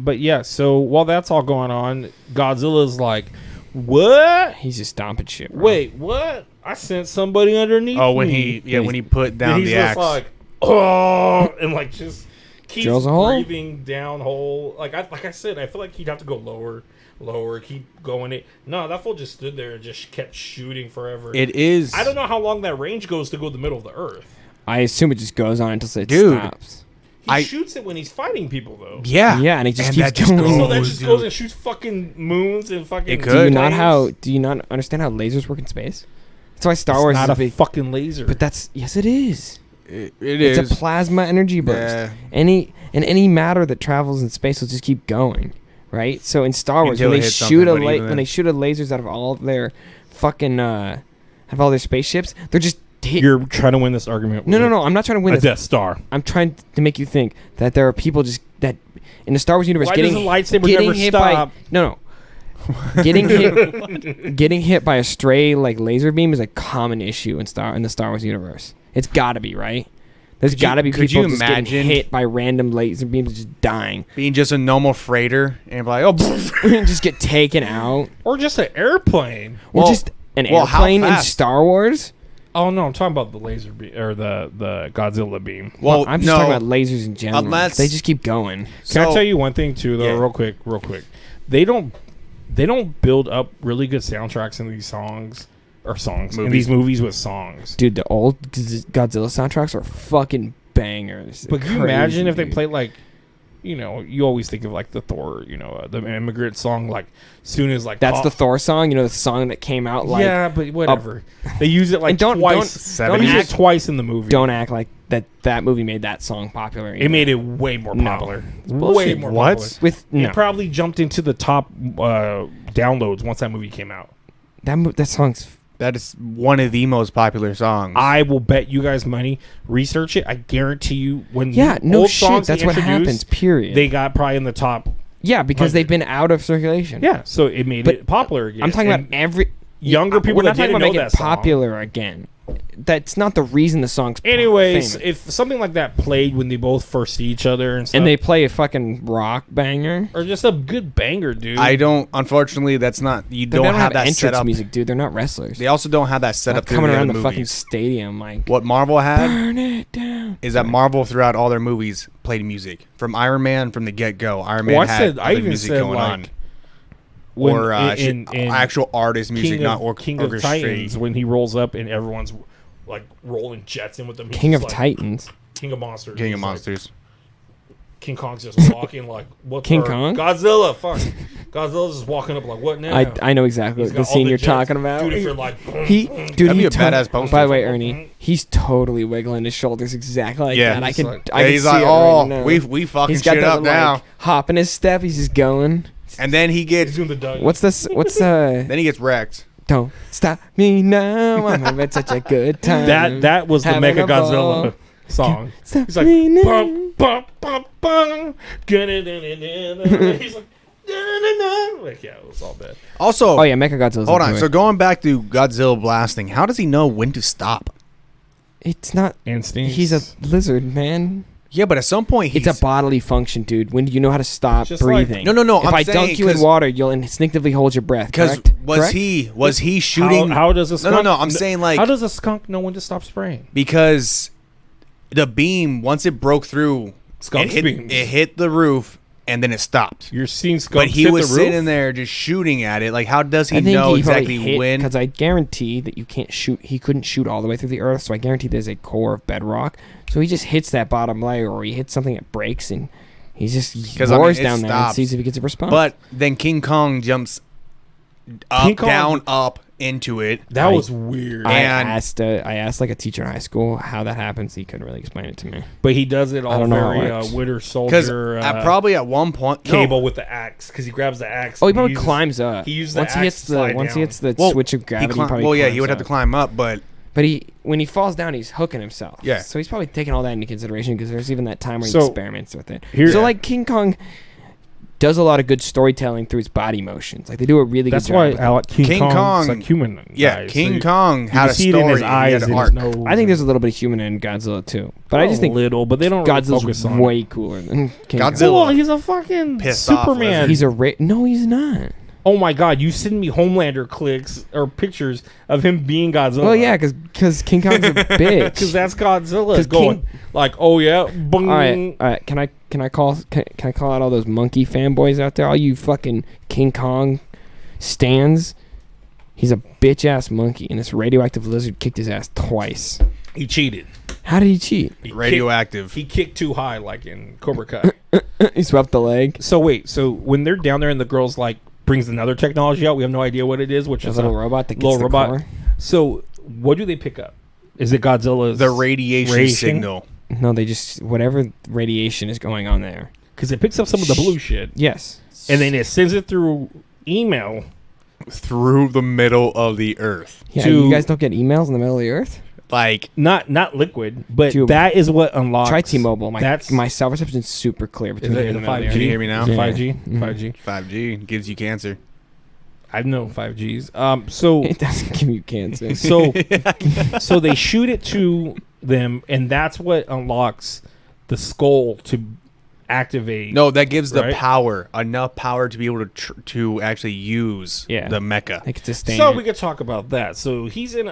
Speaker 1: But yeah, so while that's all going on, Godzilla's like, what?
Speaker 3: He's just stomping shit. Bro.
Speaker 1: Wait, what? I sent somebody underneath
Speaker 2: Oh, when
Speaker 1: me.
Speaker 2: when he put down
Speaker 1: he's
Speaker 2: the
Speaker 1: just
Speaker 2: axe.
Speaker 1: like, oh, and like just keeps
Speaker 3: Drills a hole?
Speaker 1: breathing down hole. Like I said, I feel like he'd have to go lower, keep going it. No, that fool just stood there and just kept shooting forever.
Speaker 2: It is.
Speaker 1: I don't know how long that range goes to go to the middle of the Earth.
Speaker 3: I assume it just goes on until it
Speaker 2: Dude.
Speaker 3: stops.
Speaker 1: He shoots it when he's fighting people, though.
Speaker 2: Yeah.
Speaker 3: Yeah, and it just
Speaker 2: And
Speaker 3: keeps
Speaker 2: that just
Speaker 3: going.
Speaker 1: So that
Speaker 2: goes,
Speaker 1: just
Speaker 2: dude.
Speaker 1: goes and shoots fucking moons and fucking.
Speaker 2: It
Speaker 3: Do
Speaker 2: could.
Speaker 3: you not understand how lasers work in space? That's why Star Wars
Speaker 1: It's
Speaker 3: is
Speaker 1: not
Speaker 3: a
Speaker 1: a
Speaker 3: big.
Speaker 1: fucking laser.
Speaker 3: But yes, it is.
Speaker 2: It
Speaker 3: It's
Speaker 2: is.
Speaker 3: a plasma energy burst.
Speaker 2: Yeah.
Speaker 3: Any matter that travels in space will just keep going, right? So in Star Wars,
Speaker 2: Until
Speaker 3: when
Speaker 2: it
Speaker 3: they
Speaker 2: hits
Speaker 3: shoot
Speaker 2: something, but even
Speaker 3: when
Speaker 2: then-
Speaker 3: they shoot a lasers out of all of their fucking have all their spaceships, they're just hit.
Speaker 1: You're trying to win this argument.
Speaker 3: No,
Speaker 1: with
Speaker 3: no, no. I'm not trying to win
Speaker 1: A
Speaker 3: this.
Speaker 1: Death Star.
Speaker 3: I'm trying to make you think that there are people just that in the Star Wars universe
Speaker 1: Why
Speaker 3: getting
Speaker 1: does the lightsaber
Speaker 3: getting
Speaker 1: never
Speaker 3: hit
Speaker 1: stop?
Speaker 3: by no. Getting hit by a stray like laser beam is a common issue in the Star Wars universe. It's got to be, right? There's got to be
Speaker 2: could
Speaker 3: people
Speaker 2: you
Speaker 3: just getting
Speaker 2: imagine-
Speaker 3: hit by random laser beams just dying
Speaker 2: Being just a normal freighter and be like, oh,
Speaker 3: and just get taken out.
Speaker 1: Or just an airplane.
Speaker 3: Or
Speaker 2: Well-
Speaker 3: just an
Speaker 2: well, how
Speaker 3: airplane in
Speaker 2: fast?
Speaker 3: Star Wars.
Speaker 1: Oh no, I'm talking about the laser beam or the Godzilla beam.
Speaker 2: well,
Speaker 3: I'm just
Speaker 2: no.
Speaker 3: talking about lasers in general.
Speaker 2: Unless-
Speaker 3: They just keep going.
Speaker 1: Can I tell you one thing too, though,
Speaker 2: Yeah.
Speaker 1: real quick? They don't build up really good soundtracks in these in these movies with songs.
Speaker 3: Dude, the old Godzilla soundtracks are fucking bangers.
Speaker 1: But can you
Speaker 3: Crazy,
Speaker 1: imagine if they
Speaker 3: dude.
Speaker 1: played like, you always think of like the Thor, the immigrant song, like soon as like
Speaker 3: That's the Thor song, the song that came out like.
Speaker 1: yeah, but whatever. They use it like
Speaker 3: And don't
Speaker 1: twice.
Speaker 3: don't
Speaker 1: They use
Speaker 3: act,
Speaker 1: it twice in the movie.
Speaker 3: don't act like that movie made that song popular.
Speaker 1: It made it way more
Speaker 3: No.
Speaker 1: popular.
Speaker 3: It's
Speaker 1: Way
Speaker 3: bullshit.
Speaker 1: more
Speaker 2: What?
Speaker 1: popular.
Speaker 3: with no
Speaker 1: It probably jumped into the top downloads once that movie came out.
Speaker 3: that song's.
Speaker 2: That is one of the most popular songs.
Speaker 1: I will bet you guys money. Research it. I guarantee you, when
Speaker 3: Yeah, no
Speaker 1: old
Speaker 3: shit.
Speaker 1: songs
Speaker 3: That's
Speaker 1: they
Speaker 3: what
Speaker 1: introduced,
Speaker 3: happens. Period.
Speaker 1: They got probably in the top.
Speaker 3: yeah, because
Speaker 1: 100.
Speaker 3: they've been out of circulation.
Speaker 1: Yeah, so it made
Speaker 3: But
Speaker 1: it popular again.
Speaker 3: I'm talking
Speaker 1: And
Speaker 3: about every
Speaker 1: younger people
Speaker 3: We're
Speaker 1: that
Speaker 3: not talking
Speaker 1: didn't
Speaker 3: about
Speaker 1: know
Speaker 3: making
Speaker 1: that
Speaker 3: it
Speaker 1: song.
Speaker 3: popular again. that's not the reason the song's
Speaker 1: Anyways,
Speaker 3: famous.
Speaker 1: if something like that played when they both first see each other and stuff,
Speaker 3: And they play a fucking rock banger.
Speaker 1: or just a good banger, dude.
Speaker 2: I don't. Unfortunately, that's not. You
Speaker 3: They
Speaker 2: don't
Speaker 3: don't
Speaker 2: have that
Speaker 3: entrance
Speaker 2: set up.
Speaker 3: music, dude. They're not wrestlers.
Speaker 2: They also don't have that set
Speaker 3: Not
Speaker 2: up through
Speaker 3: coming
Speaker 2: the
Speaker 3: around
Speaker 2: other
Speaker 3: the fucking
Speaker 2: movies.
Speaker 3: stadium like
Speaker 2: What Marvel had
Speaker 3: burn it down.
Speaker 2: is that Marvel throughout all their movies played music from Iron Man from the get go. Iron Man had
Speaker 1: I
Speaker 2: other
Speaker 1: even
Speaker 2: music
Speaker 1: said
Speaker 2: going
Speaker 1: like
Speaker 2: on,
Speaker 1: when
Speaker 2: or
Speaker 1: in
Speaker 2: actual artist music,
Speaker 1: King
Speaker 2: not
Speaker 1: of, King of
Speaker 2: orchestrated.
Speaker 1: Titans when he rolls up and everyone's like rolling jets in with him. He's
Speaker 3: King of
Speaker 1: just like,
Speaker 3: Titans.
Speaker 1: King of Monsters.
Speaker 2: King
Speaker 1: He's
Speaker 2: of
Speaker 1: like,
Speaker 2: Monsters.
Speaker 1: King Kong's just walking like what?
Speaker 3: King Kong?
Speaker 1: Godzilla. Fuck. Godzilla's just walking up like what now?
Speaker 3: I know exactly
Speaker 1: He's
Speaker 3: the
Speaker 1: got all
Speaker 3: scene
Speaker 1: the
Speaker 3: you're
Speaker 1: jets.
Speaker 3: talking about.
Speaker 1: Dude, if you're like
Speaker 3: He,
Speaker 2: That'd
Speaker 3: dude,
Speaker 2: be
Speaker 3: he
Speaker 2: a badass poster.
Speaker 3: By the way, Ernie, he's totally wiggling his shoulders exactly like
Speaker 2: Yeah.
Speaker 3: that. I
Speaker 1: He's
Speaker 3: can,
Speaker 1: like-
Speaker 3: I can
Speaker 2: he's
Speaker 3: see
Speaker 2: like,
Speaker 3: it
Speaker 2: oh,
Speaker 3: right now.
Speaker 2: we fucking
Speaker 3: He's got
Speaker 2: shit
Speaker 3: that
Speaker 2: up
Speaker 3: little,
Speaker 2: now.
Speaker 3: like, hop in his step. He's just going.
Speaker 2: And then he
Speaker 1: he's
Speaker 2: gets
Speaker 1: doing the dug.
Speaker 3: What's this? What's
Speaker 2: then he gets wrecked.
Speaker 3: Don't stop me now. I'm having such a good time.
Speaker 1: that was the
Speaker 3: Having
Speaker 1: Mecha
Speaker 3: a ball.
Speaker 1: Godzilla song.
Speaker 3: Stop
Speaker 1: He's like
Speaker 3: me now.
Speaker 1: bum bum bum bum. He's like like yeah, it was all bad.
Speaker 2: Also,
Speaker 3: Oh yeah, Mechagodzilla's.
Speaker 2: hold on.
Speaker 3: into
Speaker 2: So
Speaker 3: it.
Speaker 2: going back to Godzilla blasting, how does he know when to stop?
Speaker 3: It's not.
Speaker 1: Instincts.
Speaker 3: He's a lizard, man.
Speaker 2: Yeah, but at some point he's
Speaker 3: It's a bodily function, dude. When do you know how to stop
Speaker 1: Just like-
Speaker 3: breathing?
Speaker 2: No,
Speaker 3: If
Speaker 2: I'm
Speaker 3: I
Speaker 2: saying
Speaker 3: dunk you in
Speaker 2: 'cause-
Speaker 3: water, you'll instinctively hold your breath.
Speaker 2: because
Speaker 3: Correct?
Speaker 2: was
Speaker 3: Correct?
Speaker 2: he shooting?
Speaker 1: How does a skunk?
Speaker 2: No. I'm saying like
Speaker 1: how does a skunk know when to stop spraying?
Speaker 2: because the beam once it broke through,
Speaker 1: Skunk's beams.
Speaker 2: it hit the roof and then it stopped.
Speaker 1: You're seeing skunks
Speaker 2: But he
Speaker 1: hit
Speaker 2: was
Speaker 1: the roof?
Speaker 2: sitting there just shooting at it. Like, how does he
Speaker 3: I think
Speaker 2: know
Speaker 3: he
Speaker 2: exactly when?
Speaker 3: Because I guarantee that you can't shoot. He couldn't shoot all the way through the earth, so I guarantee there's a core of bedrock. So he just hits that bottom layer, or he hits something that breaks, and he just
Speaker 2: 'Cause, I mean,
Speaker 3: roars
Speaker 2: it
Speaker 3: down there and
Speaker 2: stops.
Speaker 3: sees if he gets a response.
Speaker 2: But then King Kong jumps up,
Speaker 1: King Kong-
Speaker 2: down, up into it.
Speaker 1: That was weird.
Speaker 3: I
Speaker 2: and-
Speaker 3: asked like a teacher in high school how that happens. He couldn't really explain it to me.
Speaker 1: But he does it
Speaker 3: I
Speaker 1: all
Speaker 3: don't know how it
Speaker 1: very
Speaker 3: works.
Speaker 1: Winter
Speaker 2: Because
Speaker 1: Soldier
Speaker 2: probably at one point,
Speaker 1: cable with the axe because he grabs the axe.
Speaker 3: Oh, he
Speaker 1: and
Speaker 3: probably
Speaker 1: uses-
Speaker 3: climbs up.
Speaker 1: he used the
Speaker 3: once he
Speaker 1: axe
Speaker 3: hits
Speaker 1: to
Speaker 3: the
Speaker 1: slide
Speaker 3: once he
Speaker 1: down.
Speaker 3: hits the
Speaker 2: Well,
Speaker 3: switch of gravity. he probably
Speaker 2: he
Speaker 3: climbs
Speaker 2: would have to
Speaker 3: up.
Speaker 2: climb up, but
Speaker 3: But when he falls down, he's hooking himself.
Speaker 2: Yeah.
Speaker 3: So he's probably taking all that into consideration because there's even that time where he
Speaker 1: So,
Speaker 3: experiments with it.
Speaker 1: here-
Speaker 3: So like King Kong does a lot of good storytelling through his body motions. Like they do a really
Speaker 1: That's
Speaker 3: good
Speaker 1: why
Speaker 3: job.
Speaker 1: I like King
Speaker 2: King
Speaker 1: Kong's
Speaker 2: Kong-
Speaker 1: like human.
Speaker 2: yeah,
Speaker 1: guys.
Speaker 2: King
Speaker 1: So
Speaker 2: Kong
Speaker 1: you
Speaker 2: had a
Speaker 1: can see
Speaker 2: story.
Speaker 1: it in his
Speaker 2: he
Speaker 1: eyes
Speaker 2: had
Speaker 1: and
Speaker 2: an
Speaker 1: his
Speaker 2: arc.
Speaker 1: nose.
Speaker 3: I think there's a little bit of human in Godzilla too, but I just think
Speaker 1: little, but they don't really focus
Speaker 3: Godzilla's
Speaker 1: on
Speaker 3: way cooler than King
Speaker 2: Godzilla.
Speaker 3: Kong.
Speaker 1: Well, he's a fucking
Speaker 2: Pissed off,
Speaker 1: Superman.
Speaker 3: He's no, he's not.
Speaker 1: Oh my god, you send me Homelander clicks or pictures of him being Godzilla.
Speaker 3: Well, yeah, because King Kong's a bitch.
Speaker 1: because that's Godzilla
Speaker 3: 'Cause
Speaker 1: going
Speaker 3: King-
Speaker 1: like, oh yeah, boom.
Speaker 3: All right. Can I call out all those monkey fanboys out there? All you fucking King Kong stans. He's a bitch ass monkey, and this radioactive lizard kicked his ass twice.
Speaker 1: He cheated.
Speaker 3: How did he cheat?
Speaker 1: He
Speaker 2: Radioactive.
Speaker 1: He kicked too high, like in Cobra Kai.
Speaker 3: He swept the leg.
Speaker 1: So wait, so when they're down there and the girl's like brings another technology out, we have no idea what it is, which
Speaker 3: A
Speaker 1: is
Speaker 3: little robot that gets
Speaker 1: little
Speaker 3: the
Speaker 1: robot.
Speaker 3: core.
Speaker 1: So what do they pick up? Is it Godzilla's
Speaker 2: The radiation signal.
Speaker 3: No, they just whatever radiation is going on there.
Speaker 1: Because it picks up some of the blue shit,
Speaker 3: Yes.
Speaker 1: and then it sends it through email.
Speaker 2: Through the middle of the earth.
Speaker 3: Yeah,
Speaker 1: To-
Speaker 3: you guys don't get emails in the middle of the earth.
Speaker 2: Like,
Speaker 1: Not liquid, but
Speaker 3: To-
Speaker 1: that is what unlocks.
Speaker 3: Try T-Mobile.
Speaker 1: That's
Speaker 3: My cell reception's super clear
Speaker 1: is
Speaker 3: between
Speaker 1: it
Speaker 3: here and
Speaker 1: the
Speaker 3: the middle of the
Speaker 1: 5G?
Speaker 3: earth.
Speaker 2: Can you hear me now?
Speaker 3: Yeah.
Speaker 1: 5G,
Speaker 3: Mhm.
Speaker 1: 5G.
Speaker 2: 5G gives you cancer.
Speaker 1: I've known 5Gs. So
Speaker 3: It doesn't give you cancer.
Speaker 1: so they shoot it to them, and that's what unlocks the skull to activate.
Speaker 2: No, that gives the
Speaker 1: Right?
Speaker 2: power, enough power to be able to actually use
Speaker 3: Yeah.
Speaker 2: the mecha.
Speaker 3: Like it's a stand.
Speaker 1: So we could talk about that. So he's in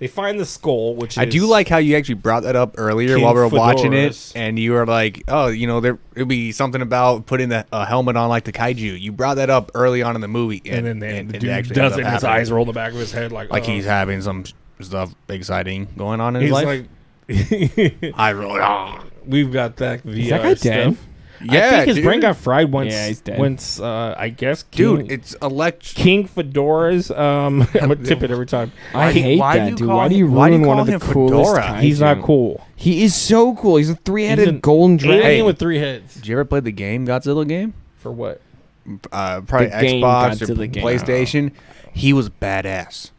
Speaker 1: they find the skull, which
Speaker 2: I
Speaker 1: is,
Speaker 2: do like how you actually brought that up earlier
Speaker 1: King
Speaker 2: while we were watching
Speaker 1: Fedoras.
Speaker 2: it, and you were like, "Oh, there it'd be something about putting a helmet on like the kaiju." You brought that up early on in the movie,
Speaker 1: and then the
Speaker 2: it
Speaker 1: dude
Speaker 2: actually
Speaker 1: does
Speaker 2: ends
Speaker 1: it,
Speaker 2: up
Speaker 1: and his
Speaker 2: happening.
Speaker 1: eyes roll in the back of his head, like
Speaker 2: He's having some stuff exciting going on in
Speaker 1: he's
Speaker 2: his life.
Speaker 1: like,
Speaker 2: I really,
Speaker 1: we've got that VR
Speaker 3: Is that guy dead?
Speaker 1: stuff.
Speaker 2: yeah,
Speaker 1: I think his
Speaker 2: dude.
Speaker 1: brain got fried once.
Speaker 3: Yeah, he's dead.
Speaker 1: Once I guess, King,
Speaker 2: Dude, it's electric.
Speaker 1: King Fedoras. I'm gonna tip it every time.
Speaker 3: I hate
Speaker 2: why do
Speaker 3: that,
Speaker 2: you
Speaker 3: dude.
Speaker 2: call
Speaker 3: Why do you
Speaker 2: him- why do you
Speaker 3: ruin one
Speaker 2: call
Speaker 3: of the
Speaker 2: him
Speaker 3: coolest
Speaker 2: Fedora?
Speaker 3: kaiju?
Speaker 1: He's not cool.
Speaker 3: He is so cool. He's a
Speaker 1: He's
Speaker 3: three-headed
Speaker 1: an
Speaker 3: golden dragon.
Speaker 1: Alien with 3 heads.
Speaker 2: Did you ever play the game Godzilla game?
Speaker 1: For what?
Speaker 2: Probably
Speaker 3: The game
Speaker 2: Xbox or
Speaker 3: Godzilla game.
Speaker 2: PlayStation. He was badass.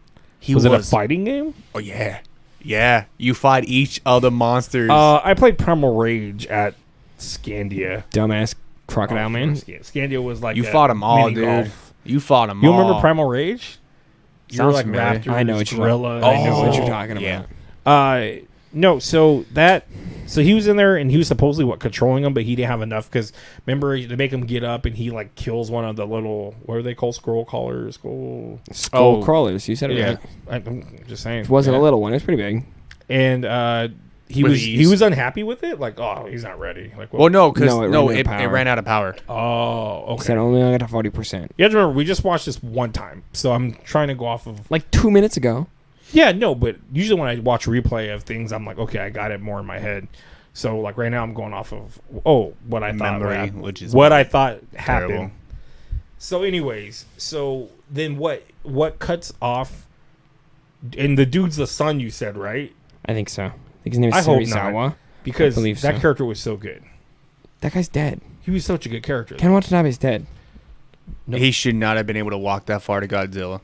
Speaker 2: He
Speaker 1: Was it a fighting game?
Speaker 2: Oh yeah, yeah. You fight each of the monsters.
Speaker 1: I played Primal Rage at Scandia.
Speaker 3: Dumbass crocodile man.
Speaker 1: Scandia was like
Speaker 2: you fought them all,
Speaker 1: mini
Speaker 2: dude.
Speaker 1: golf.
Speaker 2: You fought them
Speaker 1: You
Speaker 2: all.
Speaker 1: remember Primal Rage? You're like
Speaker 2: familiar.
Speaker 1: raptors,
Speaker 3: I know what you're
Speaker 1: gorilla.
Speaker 3: I know what you're
Speaker 2: Oh,
Speaker 3: talking
Speaker 2: yeah.
Speaker 3: about.
Speaker 1: No, so he was in there and he was supposedly controlling them, but he didn't have enough because remember they make him get up and he like kills one of the little what are they called skull
Speaker 3: Crawlers. You said it
Speaker 1: yeah.
Speaker 3: right.
Speaker 1: I'm just saying
Speaker 3: It wasn't a little one. It was pretty big.
Speaker 1: and he was unhappy with it like he's not ready like
Speaker 2: Well, no, because it
Speaker 3: power.
Speaker 2: ran out of power.
Speaker 1: oh
Speaker 3: He
Speaker 1: okay
Speaker 3: said only got to 40%.
Speaker 1: you have to remember we just watched this one time so I'm trying to go off of
Speaker 3: Like 2 minutes ago.
Speaker 1: yeah no but usually when I watch replay of things I'm like okay I got it more in my head. So like right now I'm going off of what I thought
Speaker 2: Memory,
Speaker 1: happened,
Speaker 2: which is
Speaker 1: what I thought happened.
Speaker 2: terrible.
Speaker 1: So anyways, so then what cuts off? And the dude's the son, you said, right?
Speaker 3: I think so. I think his name
Speaker 1: I
Speaker 3: is
Speaker 1: hope
Speaker 3: Serizawa.
Speaker 1: not, because
Speaker 3: I believe
Speaker 1: that
Speaker 3: so.
Speaker 1: character was so good.
Speaker 3: That guy's dead.
Speaker 1: He was such a good character.
Speaker 3: Ken Watanabe's dead.
Speaker 1: No.
Speaker 2: He should not have been able to walk that far to Godzilla.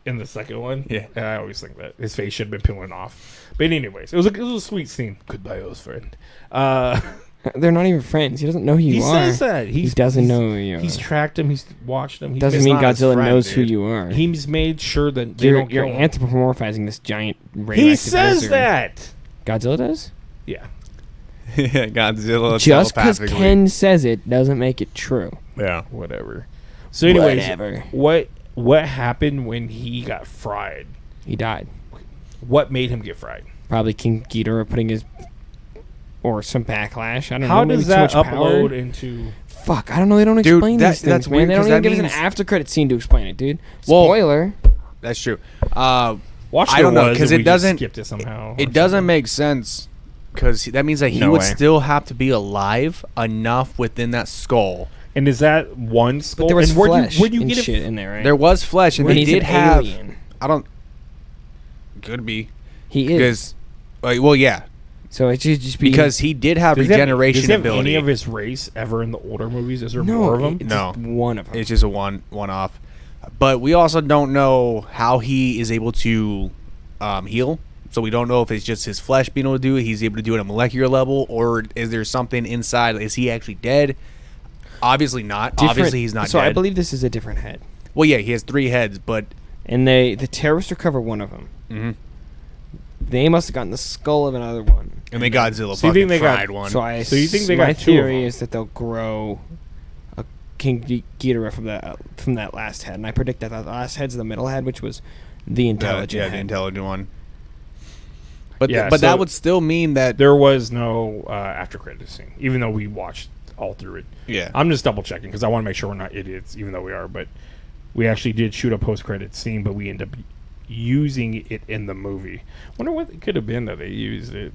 Speaker 1: In the second one,
Speaker 2: Yeah.
Speaker 1: I always think that his face should have been peeling off. But anyways, it was a sweet scene. Goodbye, old friend.
Speaker 3: They're not even friends. He doesn't know who you
Speaker 1: He
Speaker 3: are.
Speaker 1: says that
Speaker 3: He doesn't know who you are.
Speaker 1: He's tracked him. He's watched him.
Speaker 3: Doesn't
Speaker 2: It's
Speaker 3: mean
Speaker 2: not his
Speaker 3: Godzilla
Speaker 2: friend,
Speaker 3: knows who
Speaker 2: dude.
Speaker 3: you are.
Speaker 1: He's made sure that they
Speaker 3: You're
Speaker 1: don't kill him.
Speaker 3: anthropomorphizing this giant radioactive
Speaker 1: He says
Speaker 3: lizard.
Speaker 1: that.
Speaker 3: Godzilla does?
Speaker 1: Yeah.
Speaker 2: Godzilla
Speaker 3: Just because
Speaker 2: telepathically.
Speaker 3: Ken says it doesn't make it true.
Speaker 2: Yeah.
Speaker 1: Whatever. So, anyways,
Speaker 3: Whatever.
Speaker 1: what happened when he got fried?
Speaker 3: He died.
Speaker 1: What made him get fried?
Speaker 3: Probably King Ghidorah putting his... Or some backlash. I don't know.
Speaker 1: How
Speaker 3: maybe
Speaker 1: does
Speaker 3: too
Speaker 1: that
Speaker 3: much power.
Speaker 1: upload into?
Speaker 3: Fuck, I don't know. They don't
Speaker 2: Dude,
Speaker 3: explain these
Speaker 2: that's
Speaker 3: things, man.
Speaker 2: weird,
Speaker 3: They don't
Speaker 2: 'cause
Speaker 3: even
Speaker 2: that
Speaker 3: give us an
Speaker 2: means-
Speaker 3: after credit scene to explain it, dude.
Speaker 2: Well-
Speaker 3: Spoiler.
Speaker 2: That's true.
Speaker 1: Watch
Speaker 2: I don't know,
Speaker 1: was,
Speaker 2: 'cause
Speaker 1: and
Speaker 2: it
Speaker 1: we just
Speaker 2: doesn't-
Speaker 1: skipped it somehow.
Speaker 2: It doesn't make sense because that means that he
Speaker 3: No
Speaker 2: would
Speaker 3: way.
Speaker 2: still have to be alive enough within that skull.
Speaker 1: And is that one skull?
Speaker 3: But there was
Speaker 1: and
Speaker 3: flesh
Speaker 1: where'd you
Speaker 3: and
Speaker 1: get
Speaker 3: shit
Speaker 1: it?
Speaker 3: in there, right?
Speaker 2: There was flesh, and
Speaker 3: When
Speaker 2: they
Speaker 3: he's
Speaker 2: did
Speaker 3: an
Speaker 2: have.
Speaker 3: alien.
Speaker 2: I don't. Could be
Speaker 3: He is.
Speaker 2: because, well, yeah,
Speaker 3: So it should just be...
Speaker 2: because he did have
Speaker 1: Does he have-
Speaker 2: regeneration
Speaker 1: does he have
Speaker 2: ability.
Speaker 1: any of his race ever in the older movies? Is there
Speaker 3: no,
Speaker 1: more of them?
Speaker 3: it's
Speaker 2: No.
Speaker 3: just one of them.
Speaker 2: It's just a one-off. But we also don't know how he is able to heal. So we don't know if it's just his flesh being able to do it. He's able to do it at a molecular level, or is there something inside? Is he actually dead? Obviously not.
Speaker 3: Different-
Speaker 2: Obviously he's not
Speaker 3: So
Speaker 2: dead.
Speaker 3: I believe this is a different head.
Speaker 2: Well, yeah, he has 3 heads, but
Speaker 3: And the terrorists recover one of them.
Speaker 2: mhm.
Speaker 3: They must have gotten the skull of another one.
Speaker 2: and then Godzilla
Speaker 1: So you
Speaker 2: fucking
Speaker 1: think they got-
Speaker 2: fried one.
Speaker 3: So I
Speaker 1: So you think they
Speaker 3: my
Speaker 1: got 2 of
Speaker 3: theory
Speaker 1: them?
Speaker 3: is that they'll grow a King Ghidorah from that last head, and I predict that last head's the middle head, which was the intelligent
Speaker 2: yeah,
Speaker 3: head.
Speaker 2: the intelligent one. But
Speaker 1: Yeah,
Speaker 2: but
Speaker 1: so-
Speaker 2: that would still mean that
Speaker 1: There was no after credit scene, even though we watched all through it.
Speaker 2: yeah.
Speaker 1: I'm just double checking because I want to make sure we're not idiots, even though we are. But we actually did shoot a post credit scene, but we end up using it in the movie. Wonder what it could have been that they used it.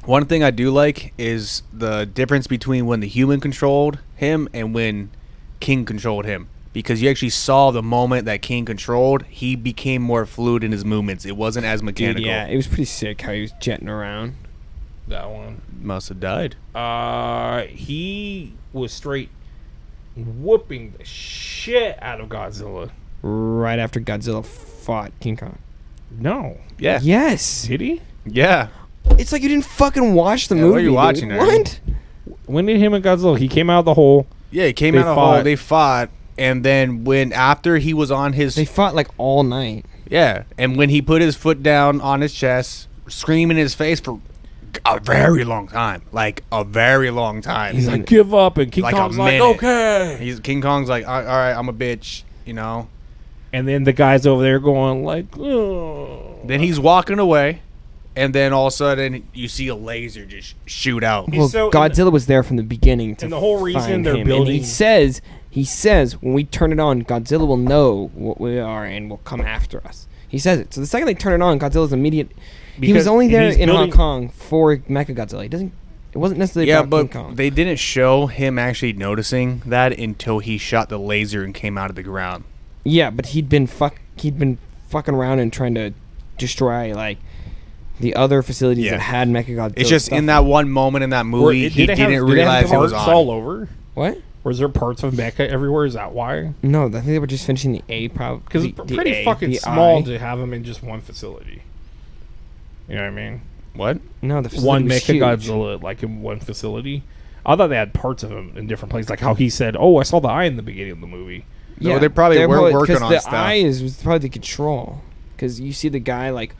Speaker 2: One thing I do like is the difference between when the human controlled him and when King controlled him. Because you actually saw the moment that King controlled, he became more fluid in his movements. It wasn't as mechanical.
Speaker 3: Dude, yeah, it was pretty sick how he was jetting around.
Speaker 1: That one.
Speaker 2: Must have died.
Speaker 1: He was straight whooping the shit out of Godzilla.
Speaker 3: Right after Godzilla fought King Kong.
Speaker 1: No,
Speaker 2: Yeah.
Speaker 3: Yes.
Speaker 1: did he?
Speaker 2: Yeah.
Speaker 3: It's like you didn't fucking watch the
Speaker 2: Yeah,
Speaker 3: movie.
Speaker 2: what are you watching,
Speaker 3: dude.
Speaker 2: Ernie?
Speaker 3: What?
Speaker 1: When did him and Godzilla? He came out of the hole.
Speaker 2: Yeah, he came
Speaker 1: They
Speaker 2: out of the
Speaker 1: fought.
Speaker 2: hole. They fought. And then when after he was on his
Speaker 3: They fought like all night.
Speaker 2: yeah, and when he put his foot down on his chest, screaming in his face for a very long time, like a very long time.
Speaker 1: He's like, give up, and King
Speaker 2: Like a
Speaker 1: Kong's like,
Speaker 2: minute.
Speaker 1: okay.
Speaker 2: He's King Kong's like, all right, I'm a bitch, you know.
Speaker 1: And then the guys over there going like, oh.
Speaker 2: Then he's walking away, and then all of a sudden you see a laser just shoot out.
Speaker 3: Well,
Speaker 1: So-
Speaker 3: Godzilla was there from the beginning to
Speaker 1: and the whole reason
Speaker 3: find
Speaker 1: they're
Speaker 3: him. And
Speaker 1: building-
Speaker 3: he says when we turn it on, Godzilla will know what we are and will come after us. He says it. So the second they turn it on, Godzilla's immediate. He
Speaker 1: Because-
Speaker 3: was only
Speaker 1: and
Speaker 3: there
Speaker 1: he's
Speaker 3: in
Speaker 1: building-
Speaker 3: Hong Kong for Mechagodzilla. He doesn't. It wasn't necessarily
Speaker 2: Yeah,
Speaker 3: about
Speaker 2: but
Speaker 3: King Kong.
Speaker 2: they didn't show him actually noticing that until he shot the laser and came out of the ground.
Speaker 3: Yeah, but he'd been fucking around and trying to destroy like the other facilities
Speaker 2: Yeah.
Speaker 3: that had Mechagodzilla.
Speaker 2: It's just
Speaker 3: stuff.
Speaker 2: in that one moment in that
Speaker 1: Or
Speaker 2: movie,
Speaker 1: it-
Speaker 2: he
Speaker 1: did it have-
Speaker 2: didn't
Speaker 1: did it have
Speaker 2: realize it was
Speaker 1: parts
Speaker 2: on.
Speaker 1: all over.
Speaker 3: What?
Speaker 1: Was there parts of Mecha everywhere? Is that why?
Speaker 3: No, I think they were just finishing the A problem.
Speaker 1: Because it's pretty fucking small to have them in just one facility. You know what I mean?
Speaker 2: What?
Speaker 3: No, the facility
Speaker 1: One
Speaker 3: was
Speaker 1: Mecha
Speaker 3: huge.
Speaker 1: Godzilla, like in one facility. I thought they had parts of them in different places, like how he said, "Oh, I saw the eye in the beginning of the movie."
Speaker 2: No, they probably were working on
Speaker 3: the
Speaker 2: stuff.
Speaker 3: eyes was probably the control. Because you see the guy like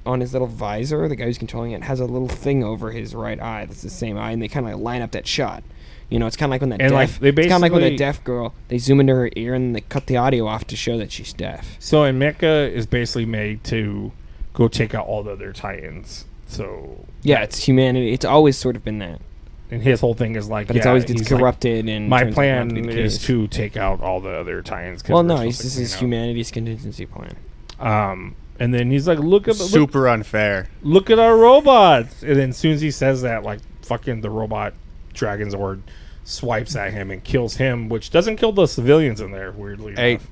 Speaker 3: on his little visor, the guy who's controlling it has a little thing over his right eye. That's the same eye, and they kind of line up that shot. You know, it's kind of like when that
Speaker 1: And, like,
Speaker 3: deaf.
Speaker 1: they
Speaker 3: It's kind of like when that
Speaker 1: basically-
Speaker 3: deaf girl. They zoom into her ear and they cut the audio off to show that she's deaf.
Speaker 1: So, and Mecha is basically made to go take out all the other Titans. So,
Speaker 3: Yeah, it's humanity. It's always sort of been that,
Speaker 1: and his whole thing is like,
Speaker 3: but it's always gets corrupted and.
Speaker 1: my
Speaker 3: turns out not
Speaker 1: plan
Speaker 3: to be the
Speaker 1: is
Speaker 3: case.
Speaker 1: to take out all the other Titans. 'Cause
Speaker 3: Well,
Speaker 1: we're
Speaker 3: no,
Speaker 1: supposed
Speaker 3: this
Speaker 1: to
Speaker 3: is
Speaker 1: clean
Speaker 3: humanity's contingency plan.
Speaker 1: out. And then he's like, look
Speaker 2: Super unfair.
Speaker 1: at our robots. And then as soon as he says that, like, fucking the robot Dragon Zord swipes at him and kills him, which doesn't kill the civilians in there, weirdly
Speaker 2: Hey,
Speaker 1: enough.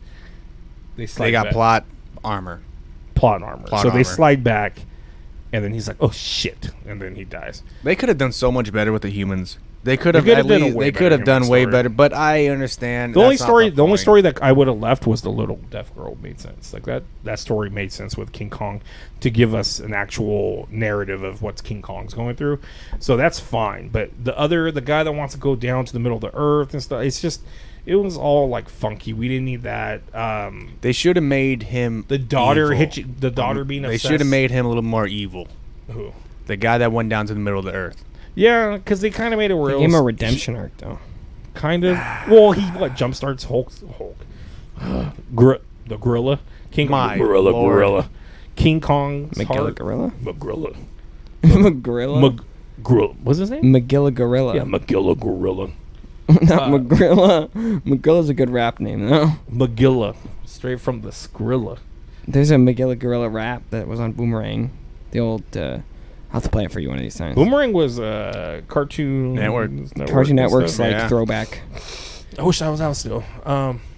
Speaker 2: They
Speaker 1: slide
Speaker 2: got
Speaker 1: back.
Speaker 2: plot armor.
Speaker 1: Plot armor.
Speaker 2: Plot
Speaker 1: So
Speaker 2: armor.
Speaker 1: they slide back, and then he's like, oh, shit. And then he dies.
Speaker 2: They could have done so much better with the humans. They could have
Speaker 1: could
Speaker 2: at
Speaker 1: have done a
Speaker 2: least.
Speaker 1: way
Speaker 2: They
Speaker 1: better
Speaker 2: could have
Speaker 1: human
Speaker 2: done way
Speaker 1: story.
Speaker 2: better. But I understand.
Speaker 1: The only
Speaker 2: that's not
Speaker 1: story, the only
Speaker 2: point.
Speaker 1: story that I would have left was the little deaf girl made sense. Like that story made sense with King Kong to give us an actual narrative of what King Kong's going through. So that's fine. But the guy that wants to go down to the middle of the earth and stuff, it was all like funky. We didn't need that.
Speaker 2: They should have made him
Speaker 1: The daughter
Speaker 2: evil.
Speaker 1: the daughter being
Speaker 2: They
Speaker 1: obsessed.
Speaker 2: should have made him a little more evil.
Speaker 1: Who?
Speaker 2: The guy that went down to the middle of the earth.
Speaker 1: Yeah, because they kind of made it where
Speaker 3: They
Speaker 1: it
Speaker 3: gave him a
Speaker 1: was
Speaker 3: redemption arc, though.
Speaker 1: kind of. Well, he jumpstarts Hulk. The gorilla. King
Speaker 2: My
Speaker 1: gorilla.
Speaker 2: Lord.
Speaker 1: Gorilla. King Kong's
Speaker 3: Magilla
Speaker 1: heart.
Speaker 3: Gorilla?
Speaker 1: Magilla.
Speaker 3: Magorilla?
Speaker 1: Gorilla. What's his name?
Speaker 3: Magilla Gorilla.
Speaker 1: Yeah, Magilla Gorilla.
Speaker 3: Not Magrilla. Magilla's a good rap name, though.
Speaker 1: Magilla. Straight from the Skrilla.
Speaker 3: There's a Magilla Gorilla rap that was on Boomerang. The old, I'll have to play it for you one of these times.
Speaker 1: Boomerang was Cartoon
Speaker 2: Network.
Speaker 3: Cartoon
Speaker 1: and
Speaker 3: Network's
Speaker 1: stuff.
Speaker 3: like
Speaker 2: Yeah.
Speaker 3: throwback.
Speaker 1: I wish I was out still.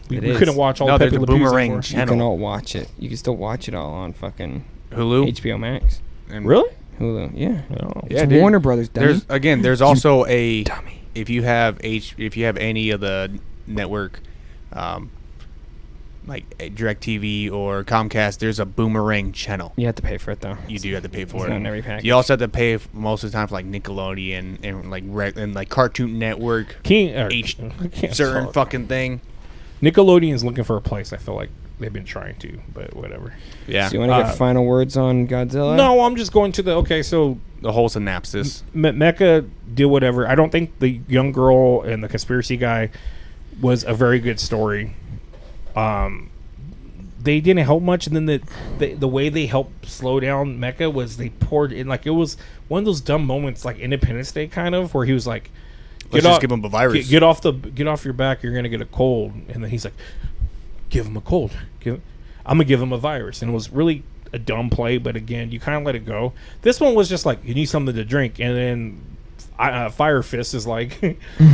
Speaker 1: We
Speaker 3: It is.
Speaker 1: couldn't watch all
Speaker 2: No,
Speaker 1: Pepe
Speaker 2: there's a
Speaker 1: Le Pews
Speaker 2: Boomerang
Speaker 1: anymore.
Speaker 3: You
Speaker 2: channel.
Speaker 3: can all watch it. You can still watch it all on fucking
Speaker 2: Hulu.
Speaker 3: HBO Max.
Speaker 2: And
Speaker 1: Really?
Speaker 3: Hulu. Yeah.
Speaker 1: No.
Speaker 2: Yeah,
Speaker 3: It's
Speaker 2: dude.
Speaker 3: Warner Brothers, dummy.
Speaker 2: There's also a
Speaker 3: Dummy.
Speaker 2: if you have any of the network, like DirecTV or Comcast, there's a Boomerang channel.
Speaker 3: You have to pay for it, though.
Speaker 2: You do have to pay for
Speaker 3: It's
Speaker 2: it.
Speaker 3: not in every package.
Speaker 2: You also have to pay most of the time for like Nickelodeon and like Cartoon Network,
Speaker 1: I can't
Speaker 2: certain
Speaker 1: talk.
Speaker 2: fucking thing.
Speaker 1: Nickelodeon's looking for a place. I feel like they've been trying to, but whatever.
Speaker 2: Yeah,
Speaker 3: So you want to get final words on Godzilla?
Speaker 1: No, I'm just going to so
Speaker 2: the whole synopsis.
Speaker 1: Mecha did whatever. I don't think the young girl and the conspiracy guy was a very good story. They didn't help much, and then the way they helped slow down Mecha was they poured in, like, it was one of those dumb moments like Independence Day kind of, where he was like,
Speaker 2: Let's just give him a virus.
Speaker 1: Get off your back, you're gonna get a cold. And then he's like, give him a cold. I'm gonna give him a virus. And it was really a dumb play, but again, you kind of let it go. This one was just like, you need something to drink, and then Fire Fist is like,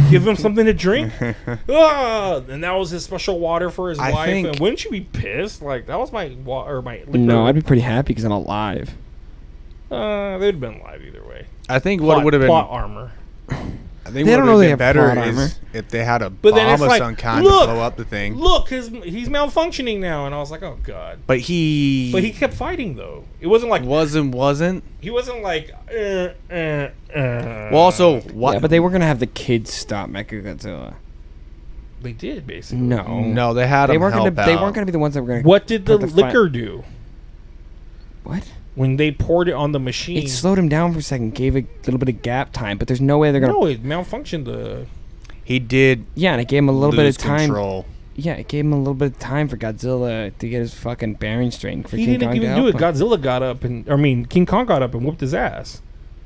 Speaker 1: give him something to drink. And that was his special water for his
Speaker 2: I
Speaker 1: wife.
Speaker 2: think-
Speaker 1: And wouldn't you be pissed? Like, that was my my liquor.
Speaker 3: No, I'd be pretty happy because I'm alive.
Speaker 1: They'd have been live either way.
Speaker 2: I think what would have been
Speaker 1: plot armor.
Speaker 2: I think
Speaker 3: They
Speaker 2: what
Speaker 3: don't
Speaker 2: would
Speaker 3: know they
Speaker 2: have been
Speaker 3: have
Speaker 2: better
Speaker 3: plot armor.
Speaker 2: is if they had a
Speaker 1: But then
Speaker 2: bomb
Speaker 1: it's
Speaker 2: of
Speaker 1: like,
Speaker 2: some kind
Speaker 1: look,
Speaker 2: to blow up the thing.
Speaker 1: Look, he's malfunctioning now, and I was like, oh god.
Speaker 2: But he
Speaker 1: But he kept fighting though. It wasn't like
Speaker 2: wasn't.
Speaker 1: he wasn't like.
Speaker 2: Well, also what?
Speaker 3: Yeah, but they were going to have the kids stop Mechagodzilla.
Speaker 1: They did basically.
Speaker 2: No, they had
Speaker 3: They
Speaker 2: him
Speaker 3: weren't
Speaker 2: help
Speaker 3: gonna. They
Speaker 2: out.
Speaker 3: weren't gonna be the ones that were gonna.
Speaker 1: What did the
Speaker 3: put fi-
Speaker 1: liquor do
Speaker 3: What?
Speaker 1: when they poured it on the machine?
Speaker 3: It slowed him down for a second, gave a little bit of gap time, but there's no way they're gonna.
Speaker 1: No, it malfunctioned.
Speaker 2: He did.
Speaker 3: Yeah, and it gave him a little bit of
Speaker 2: lose
Speaker 3: time.
Speaker 2: Control.
Speaker 3: Yeah, it gave him a little bit of time for Godzilla to get his fucking bearing strength. For
Speaker 1: He
Speaker 3: King
Speaker 1: didn't
Speaker 3: Kong to
Speaker 1: even do
Speaker 3: help
Speaker 1: it.
Speaker 3: him.
Speaker 1: Godzilla got up King Kong got up and whooped his ass.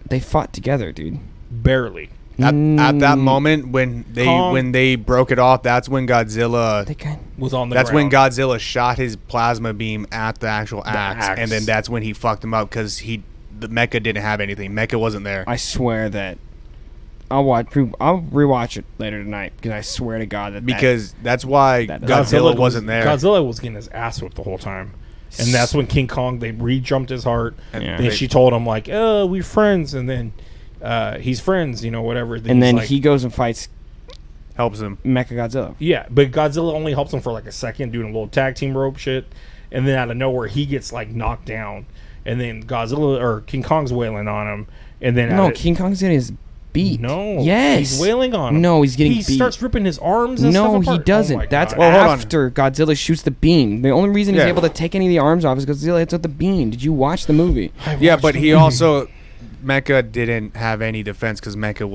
Speaker 3: They fought together, dude.
Speaker 1: Barely.
Speaker 2: At that
Speaker 3: Mm.
Speaker 2: moment when
Speaker 1: Kong-
Speaker 2: they broke it off, that's when Godzilla.
Speaker 3: They kind.
Speaker 1: Was on the
Speaker 2: That's when
Speaker 1: ground.
Speaker 2: Godzilla shot his plasma beam at the actual axe,
Speaker 1: axe.
Speaker 2: and then that's when he fucked him up because the Mecha didn't have anything. Mecha wasn't there.
Speaker 3: I swear that. I'll rewatch it later tonight because I swear to God that.
Speaker 2: Because that's why
Speaker 3: that doesn't-
Speaker 2: Godzilla wasn't there.
Speaker 1: Godzilla was getting his ass whipped the whole time. And that's when King Kong, they re-jumped his heart.
Speaker 3: Yeah.
Speaker 1: Then she told him, like, oh, we're friends. And then he's friends, whatever.
Speaker 3: and
Speaker 1: he's
Speaker 3: then
Speaker 1: like,
Speaker 3: he goes and fights
Speaker 2: Helps him.
Speaker 3: Mechagodzilla.
Speaker 1: Yeah, but Godzilla only helps him for like a second doing a little tag team rope shit. And then out of nowhere, he gets like knocked down. And then Godzilla or King Kong's wailing on him. And then
Speaker 3: No, King Kong's getting his beat.
Speaker 1: No.
Speaker 3: Yes.
Speaker 1: He's wailing on him.
Speaker 3: No, he's getting
Speaker 1: He
Speaker 3: beat.
Speaker 1: starts ripping his arms and
Speaker 3: No,
Speaker 1: stuff
Speaker 3: he
Speaker 1: apart.
Speaker 3: doesn't.
Speaker 1: Oh my
Speaker 3: That's
Speaker 1: God.
Speaker 2: Well, hold on.
Speaker 3: after Godzilla shoots the beam. The only reason he's
Speaker 2: Yeah.
Speaker 3: able to take any of the arms off is because Godzilla hits with the beam. Did you watch the movie?
Speaker 2: Yeah, but he also Mecha didn't have any defense because Mecha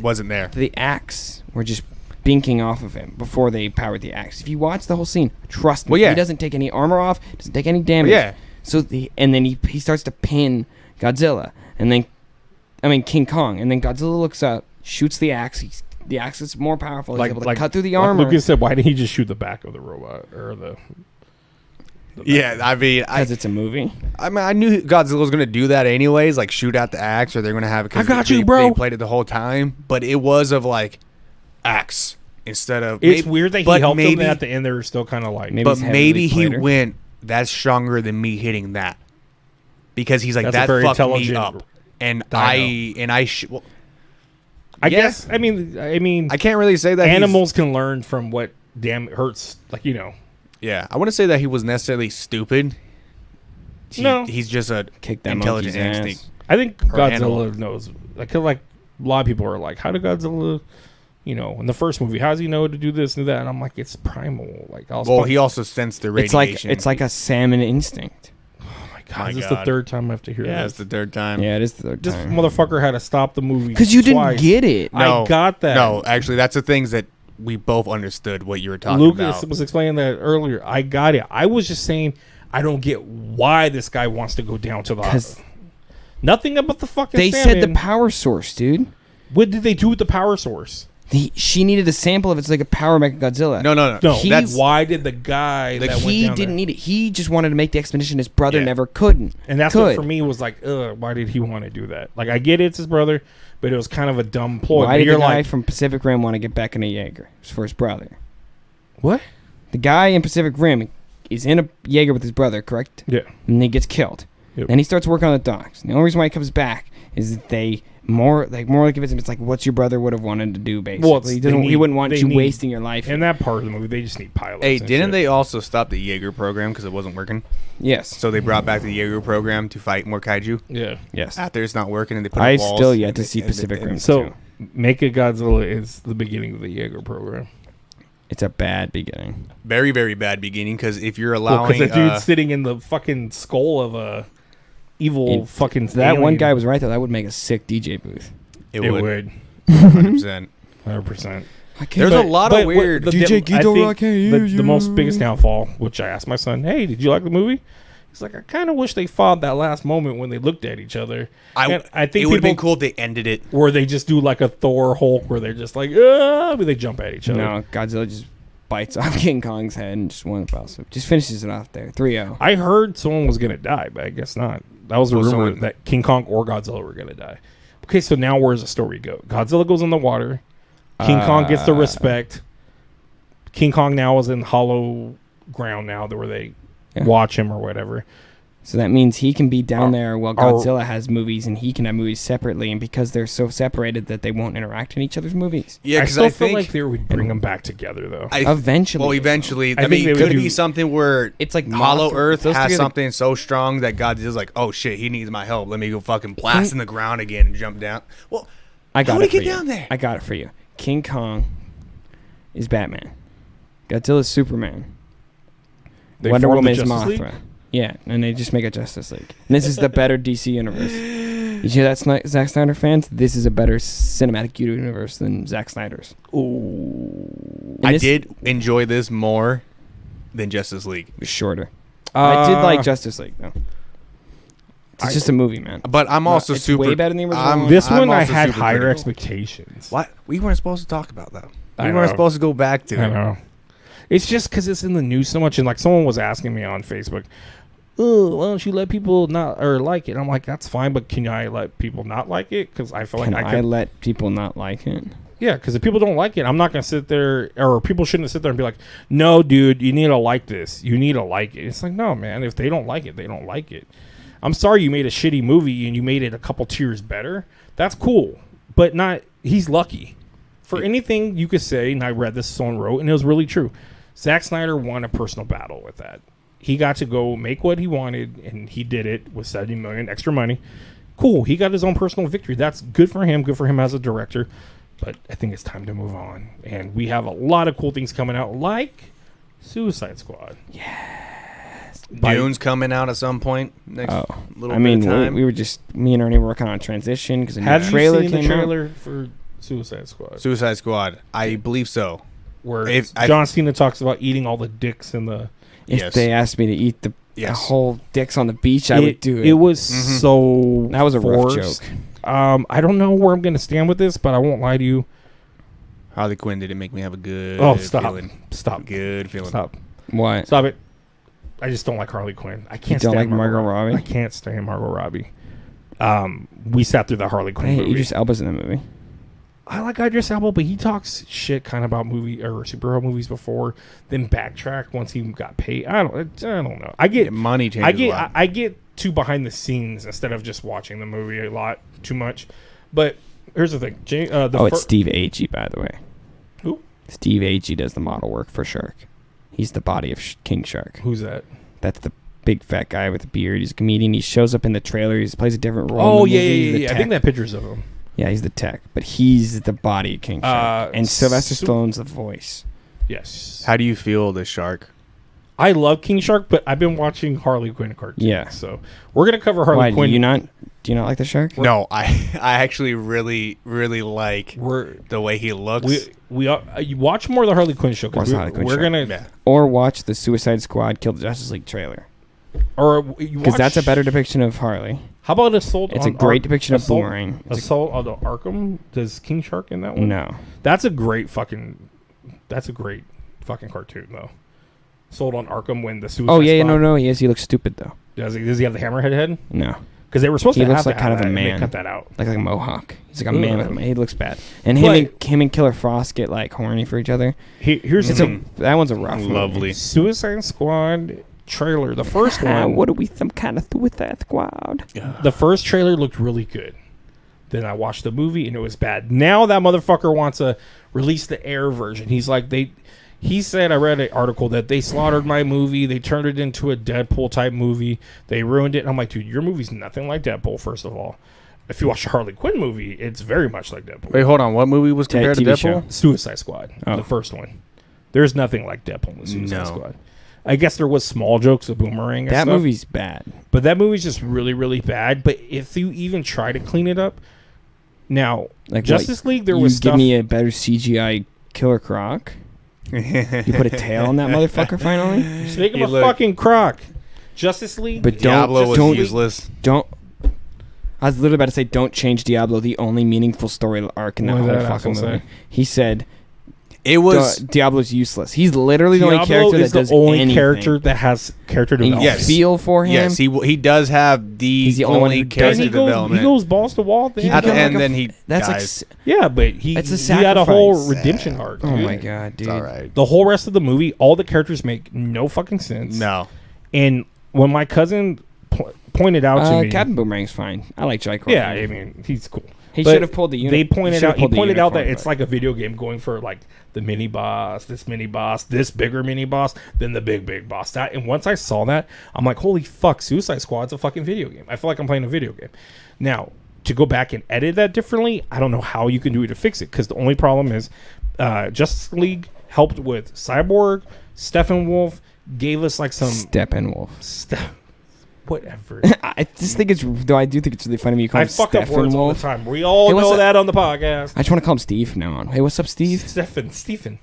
Speaker 2: wasn't there.
Speaker 3: The axe were just binking off of him before they powered the axe. If you watch the whole scene, trust me,
Speaker 2: Well, yeah.
Speaker 3: he doesn't take any armor off, doesn't take any damage.
Speaker 2: Yeah.
Speaker 3: So and then he starts to pin Godzilla, and then King Kong, and then Godzilla looks up, shoots the axe. The axe is more powerful. He's able to cut through the armor.
Speaker 1: Lucas said, why didn't he just shoot the back of the robot or the
Speaker 2: Yeah, I mean,
Speaker 3: because it's a movie.
Speaker 2: I knew Godzilla was gonna do that anyways, like shoot out the axe, or they're gonna have it. 'Cause
Speaker 1: I got
Speaker 2: they,
Speaker 1: you, bro.
Speaker 2: They played it the whole time, but it was of like axe instead of.
Speaker 1: It's weird that he
Speaker 2: but
Speaker 1: helped him,
Speaker 2: maybe,
Speaker 1: and at the end they're still kind of like.
Speaker 3: Maybe
Speaker 2: but
Speaker 3: he's heavily
Speaker 2: maybe he
Speaker 3: played her.
Speaker 2: went. That's stronger than me hitting that, because he's like
Speaker 1: That's a
Speaker 2: that
Speaker 1: very
Speaker 2: fucked me
Speaker 1: intelligent
Speaker 2: up, and
Speaker 1: dino.
Speaker 2: well,
Speaker 1: I
Speaker 2: yeah.
Speaker 1: guess. I mean,
Speaker 2: I can't really say that
Speaker 1: animals can learn from what hurts. Like
Speaker 2: Yeah, I wouldn't say that he was necessarily stupid.
Speaker 1: No.
Speaker 2: He's just a
Speaker 3: Kick that
Speaker 2: intelligent
Speaker 3: monkey's ass.
Speaker 2: instinct.
Speaker 1: I think
Speaker 2: Or
Speaker 1: Godzilla
Speaker 2: animal.
Speaker 1: knows. Like a lot of people are like, how did Godzilla? In the first movie, how does he know to do this and that? And I'm like, it's primal. Like,
Speaker 2: Well, he also sensed the radiation.
Speaker 3: It's like a salmon instinct.
Speaker 1: oh my God,
Speaker 2: My
Speaker 1: is this
Speaker 2: God.
Speaker 1: the third time I have to hear
Speaker 2: yeah,
Speaker 1: this?
Speaker 2: it's the third time.
Speaker 3: Yeah, it is the third
Speaker 1: This
Speaker 3: time.
Speaker 1: motherfucker had to stop the movie
Speaker 3: Because you didn't
Speaker 1: twice.
Speaker 3: get it.
Speaker 1: I got that.
Speaker 2: No, actually, that's the things that we both understood what you were talking
Speaker 1: Lucas
Speaker 2: about.
Speaker 1: was explaining that earlier. I got it. I was just saying I don't get why this guy wants to go down to the
Speaker 3: 'Cause
Speaker 1: nothing about the fucking
Speaker 3: They
Speaker 1: salmon.
Speaker 3: said the power source, dude.
Speaker 1: What did they do with the power source?
Speaker 3: She needed a sample of it's like a power Mecha Godzilla.
Speaker 2: No.
Speaker 1: No,
Speaker 2: That's
Speaker 1: why did the guy that went
Speaker 3: He
Speaker 1: down
Speaker 3: didn't
Speaker 1: there?
Speaker 3: need it. He just wanted to make the expedition. His brother
Speaker 2: Yeah.
Speaker 3: never couldn't.
Speaker 1: And that's
Speaker 3: could.
Speaker 1: what for me was like, why did he want to do that? Like, I get it's his brother, but it was kind of a dumb ploy.
Speaker 3: Why
Speaker 1: But
Speaker 3: did
Speaker 1: you're
Speaker 3: the guy
Speaker 1: like,
Speaker 3: from Pacific Rim want to get back in a Jaeger? It's for his brother.
Speaker 1: what?
Speaker 3: The guy in Pacific Rim is in a Jaeger with his brother, correct?
Speaker 1: Yeah.
Speaker 3: And he gets killed.
Speaker 1: Yep.
Speaker 3: And he starts working on the docks. And the only reason why he comes back is that they more like convince him it's like what's your brother would have wanted to do basically.
Speaker 1: Well,
Speaker 3: He wouldn't want you wasting your life.
Speaker 1: In that part of the movie, they just need pilots.
Speaker 2: Hey,
Speaker 1: and
Speaker 2: didn't
Speaker 1: shit.
Speaker 2: they also stop the Jaeger program because it wasn't working?
Speaker 3: Yes.
Speaker 2: So they brought back the Jaeger program to fight more kaiju.
Speaker 1: Yeah.
Speaker 3: Yes.
Speaker 2: After it's not working, and they put
Speaker 3: I've
Speaker 2: up walls,
Speaker 3: still yet
Speaker 2: and
Speaker 3: to
Speaker 2: they-
Speaker 3: see
Speaker 2: and
Speaker 3: Pacific
Speaker 2: they-
Speaker 3: Rim.
Speaker 1: So, Mecha Godzilla is the beginning of the Jaeger program.
Speaker 3: It's a bad beginning.
Speaker 2: Very, very bad beginning because if you're
Speaker 1: Because
Speaker 2: allowing,
Speaker 1: the dude's sitting in the fucking skull of a evil fucking
Speaker 3: That one
Speaker 1: alien.
Speaker 3: guy was right though. That would make a sick DJ booth.
Speaker 2: it
Speaker 1: It
Speaker 2: would
Speaker 1: would.
Speaker 2: 100%.
Speaker 1: 100%.
Speaker 2: There's a lot of weird.
Speaker 3: DJ Guido, I can't hear
Speaker 1: the most biggest downfall, which I asked my son, hey, did you like the movie? He's like, I kind of wish they fought that last moment when they looked at each other. And I think
Speaker 2: it would have been
Speaker 1: people
Speaker 2: cool if they ended it.
Speaker 1: where they just do like a Thor Hulk where they're just like, but they jump at each other.
Speaker 3: No, Godzilla just bites off King Kong's head and just one fell swoop. Just finishes it off there. 3-0.
Speaker 1: I heard someone was going to die, but I guess not. That was a
Speaker 2: Well,
Speaker 1: rumor
Speaker 2: someone-
Speaker 1: that King Kong or Godzilla were going to die. Okay, so now where's the story go? Godzilla goes in the water. King Kong gets the respect. King Kong now is in hollow ground now where they watch him or whatever.
Speaker 3: So that means he can be down there while
Speaker 1: our-
Speaker 3: Godzilla has movies and he can have movies separately. And because they're so separated that they won't interact in each other's movies.
Speaker 2: Yeah,
Speaker 1: I
Speaker 2: because
Speaker 1: still
Speaker 2: I
Speaker 1: feel
Speaker 2: think
Speaker 1: like they would bring them back together, though.
Speaker 3: Eventually.
Speaker 2: Well, eventually.
Speaker 1: I
Speaker 2: I,
Speaker 1: think
Speaker 2: mean,
Speaker 1: they would
Speaker 2: could it
Speaker 1: do-
Speaker 2: be something where
Speaker 3: It's like
Speaker 2: Hollow
Speaker 3: Mothra.
Speaker 2: Earth
Speaker 3: Those
Speaker 2: has
Speaker 3: three are the-
Speaker 2: something so strong that Godzilla's like, oh shit, he needs my help. Let me go fucking blast in the ground again and jump down. Well,
Speaker 3: I got
Speaker 2: how
Speaker 3: it
Speaker 2: would he
Speaker 3: for
Speaker 2: get
Speaker 3: you.
Speaker 2: down there?
Speaker 3: I got it for you. King Kong is Batman. Godzilla's Superman.
Speaker 1: They
Speaker 3: Wonder
Speaker 1: formed the
Speaker 3: Woman's
Speaker 1: Justice
Speaker 3: Mothra.
Speaker 1: League?
Speaker 3: Yeah, and they just make a Justice League. And this is the better DC universe. You hear that, Zack Snyder fans? This is a better cinematic universe than Zack Snyder's.
Speaker 1: Ooh.
Speaker 3: And
Speaker 2: I
Speaker 3: this
Speaker 2: did enjoy this more than Justice League.
Speaker 3: was shorter. I did like
Speaker 1: Uh,
Speaker 3: Justice League, though. It's just a movie, man.
Speaker 2: But I'm also
Speaker 3: it's
Speaker 2: super.
Speaker 3: way better than the original
Speaker 2: I'm-
Speaker 3: one.
Speaker 1: This
Speaker 2: I'm
Speaker 1: one I
Speaker 2: also
Speaker 1: had
Speaker 2: super
Speaker 1: higher
Speaker 2: critical.
Speaker 1: expectations.
Speaker 2: What? We weren't supposed to talk about that.
Speaker 1: I
Speaker 2: We weren't
Speaker 1: know.
Speaker 2: supposed to go back to
Speaker 1: I
Speaker 2: it.
Speaker 1: know. It's just because it's in the news so much, and like someone was asking me on Facebook, "Oh, why don't you let people not or like it?" I'm like, "That's fine, but can I let people not like it?" Because I feel
Speaker 3: Can
Speaker 1: like
Speaker 3: I
Speaker 1: I could.
Speaker 3: let people not like it?
Speaker 1: Yeah, because if people don't like it, I'm not gonna sit there, or people shouldn't sit there and be like, "No, dude, you need to like this. You need to like it." It's like, no, man. If they don't like it, they don't like it. I'm sorry you made a shitty movie and you made it a couple tiers better. That's cool, but not. He's lucky. For anything you could say, and I read this someone wrote, and it was really true. Zack Snyder won a personal battle with that. He got to go make what he wanted, and he did it with $70 million extra money. Cool. He got his own personal victory. That's good for him. Good for him as a director. But I think it's time to move on. And we have a lot of cool things coming out, like Suicide Squad.
Speaker 2: Dune's coming out at some point next little
Speaker 3: I mean,
Speaker 2: bit of time.
Speaker 3: we were just me and Ernie were working on a transition because a new
Speaker 1: Have
Speaker 3: trailer
Speaker 1: you seen
Speaker 3: came
Speaker 1: the
Speaker 3: out.
Speaker 1: trailer for Suicide Squad?
Speaker 2: Suicide Squad. I believe so.
Speaker 1: Where
Speaker 2: I-
Speaker 1: John Cena talks about eating all the dicks in the...
Speaker 3: If
Speaker 2: Yes.
Speaker 3: they asked me to eat the whole dicks on the beach, I would do it.
Speaker 1: It was so
Speaker 3: That was a rough
Speaker 1: forced.
Speaker 3: joke.
Speaker 1: I don't know where I'm going to stand with this, but I won't lie to you.
Speaker 2: Harley Quinn didn't make me have a good
Speaker 1: Stop.
Speaker 2: feeling.
Speaker 1: Stop.
Speaker 2: Good feeling.
Speaker 1: Stop.
Speaker 3: What?
Speaker 1: Stop it. I just don't like Harley Quinn. I can't
Speaker 3: don't
Speaker 1: stand
Speaker 3: like Margot Robbie?
Speaker 1: I can't stand Margot Robbie. We sat through the Harley Quinn
Speaker 3: Hey,
Speaker 1: movie.
Speaker 3: Idris Elba's in that movie.
Speaker 1: I like Idris Elba, but he talks shit kind of about movie or superhero movies before, then backtrack once he got paid. I don't know. I get
Speaker 2: Money changes a lot.
Speaker 1: I get too behind the scenes instead of just watching the movie a lot too much. But here's the thing.
Speaker 3: It's Steve Agee, by the way.
Speaker 1: Who?
Speaker 3: Steve Agee does the model work for Shark. He's the body of King Shark.
Speaker 1: Who's that?
Speaker 3: That's the big fat guy with the beard. He's a comedian. He shows up in the trailer. He plays a different role.
Speaker 1: Oh
Speaker 3: in the movie. He's
Speaker 1: yeah.
Speaker 3: the
Speaker 1: I
Speaker 3: tech.
Speaker 1: think that pictures of him.
Speaker 3: Yeah, he's the tech, but he's the body of King Shark. And Sylvester Stallone's the voice.
Speaker 1: Yes.
Speaker 2: How do you feel the shark?
Speaker 1: I love King Shark, but I've been watching Harley Quinn cartoons.
Speaker 3: Yeah.
Speaker 1: So we're gonna cover Harley
Speaker 3: Why,
Speaker 1: Quinn.
Speaker 3: do you not like the shark?
Speaker 2: No, I actually really like the way he looks.
Speaker 1: You watch more of the Harley Quinn show
Speaker 3: Watch
Speaker 1: because
Speaker 3: the Harley Quinn
Speaker 1: we're
Speaker 3: show.
Speaker 1: gonna
Speaker 3: Or watch the Suicide Squad Kill the Justice League trailer. Because that's a better depiction of Harley.
Speaker 1: How about Assault?
Speaker 3: It's
Speaker 1: on
Speaker 3: a great depiction of Boomerang.
Speaker 1: Assault on the Arkham. Does King Shark in that one?
Speaker 3: No.
Speaker 1: That's a great fucking cartoon though. Assault on Arkham when the Suicide
Speaker 3: Oh yeah,
Speaker 1: Squad.
Speaker 3: no. He has. He looks stupid though.
Speaker 1: Does he have the hammerhead head?
Speaker 3: No.
Speaker 1: Because they were supposed
Speaker 3: He
Speaker 1: to
Speaker 3: looks
Speaker 1: have
Speaker 3: like
Speaker 1: to
Speaker 3: kind
Speaker 1: have
Speaker 3: of a
Speaker 1: that, and
Speaker 3: man.
Speaker 1: they cut that out.
Speaker 3: Like a mohawk. He's like a man with a. He looks bad. And
Speaker 1: But-
Speaker 3: him and Killer Frost get like horny for each other.
Speaker 1: Here's the thing.
Speaker 3: That one's a rough movie.
Speaker 2: Lovely.
Speaker 1: Suicide Squad trailer. The first one.
Speaker 3: What are we? Some kind of Suicide Squad?
Speaker 1: The first trailer looked really good. Then I watched the movie and it was bad. Now that motherfucker wants to release the air version. He's like he said, I read an article that they slaughtered my movie. They turned it into a Deadpool type movie. They ruined it. And I'm like, dude, your movie's nothing like Deadpool, first of all. If you watch the Harley Quinn movie, it's very much like Deadpool.
Speaker 2: Wait, hold on. What movie was compared to
Speaker 3: TV
Speaker 2: Deadpool?
Speaker 3: show.
Speaker 1: Suicide Squad,
Speaker 3: Oh.
Speaker 1: the first one. There's nothing like Deadpool in the Suicide
Speaker 2: No.
Speaker 1: Squad. I guess there was small jokes of Boomerang and
Speaker 3: That
Speaker 1: stuff,
Speaker 3: movie's bad.
Speaker 1: but that movie's just really, really bad. But if you even try to clean it up, now
Speaker 3: Like
Speaker 1: Justice League, there
Speaker 3: you
Speaker 1: was
Speaker 3: give
Speaker 1: stuff.
Speaker 3: me a better CGI Killer Croc. You put a tail on that motherfucker finally.
Speaker 1: Just make him
Speaker 2: You
Speaker 1: a
Speaker 2: look-
Speaker 1: fucking croc. Justice League,
Speaker 3: But
Speaker 2: Diablo was
Speaker 3: don't
Speaker 2: useless.
Speaker 3: don't. I was literally about to say, don't change Diablo, the only meaningful story arc in that
Speaker 1: What
Speaker 3: whole
Speaker 1: did that
Speaker 3: fucking
Speaker 1: asshole
Speaker 3: movie.
Speaker 1: say?
Speaker 3: He said
Speaker 2: It was
Speaker 3: Diablo's useless. He's literally the only
Speaker 1: Diablo
Speaker 3: character
Speaker 1: is
Speaker 3: that does
Speaker 1: the only
Speaker 3: anything.
Speaker 1: character that has character
Speaker 3: And you
Speaker 1: development.
Speaker 2: Yes.
Speaker 3: feel for him.
Speaker 2: yes. He does have the
Speaker 3: He's the only one
Speaker 2: only
Speaker 3: who does
Speaker 2: character
Speaker 1: he
Speaker 2: development.
Speaker 1: goes balls to wall. At the
Speaker 3: He
Speaker 1: end.
Speaker 2: At the
Speaker 3: becomes
Speaker 2: end,
Speaker 3: like a
Speaker 2: then he
Speaker 3: That's like
Speaker 2: dies.
Speaker 1: Yeah, but he
Speaker 3: It's a
Speaker 1: had a whole
Speaker 3: sacrifice.
Speaker 1: redemption arc.
Speaker 3: oh
Speaker 1: dude.
Speaker 3: my god, dude.
Speaker 2: It's all right.
Speaker 1: The whole rest of the movie, all the characters make no fucking sense.
Speaker 2: No.
Speaker 1: And when my cousin pointed out to me,
Speaker 3: Captain Boomerang's fine. I like Jai
Speaker 1: yeah, I mean he's cool.
Speaker 3: He
Speaker 1: But
Speaker 3: should have pulled the unit.
Speaker 1: They pointed out. He pointed out that
Speaker 3: unicorn,
Speaker 1: it's
Speaker 3: but-
Speaker 1: like a video game going for like the mini boss, this bigger mini boss, then the big boss. That and once I saw that, I'm like, holy fuck, Suicide Squad's a fucking video game. I feel like I'm playing a video game. Now to go back and edit that differently, I don't know how you can do it to fix it because the only problem is Justice League helped with Cyborg, Steppenwolf gave us like some
Speaker 3: Steppenwolf.
Speaker 1: whatever.
Speaker 3: I just think it's though. I do think it's really funny when you call
Speaker 1: I
Speaker 3: him
Speaker 1: fuck up words all the
Speaker 3: Steppenwolf.
Speaker 1: time. We all
Speaker 3: Hey, what's
Speaker 1: know
Speaker 3: up?
Speaker 1: that on the podcast.
Speaker 3: I just want to call him Steve from now on. Hey, what's up, Steve?
Speaker 1: Stephen.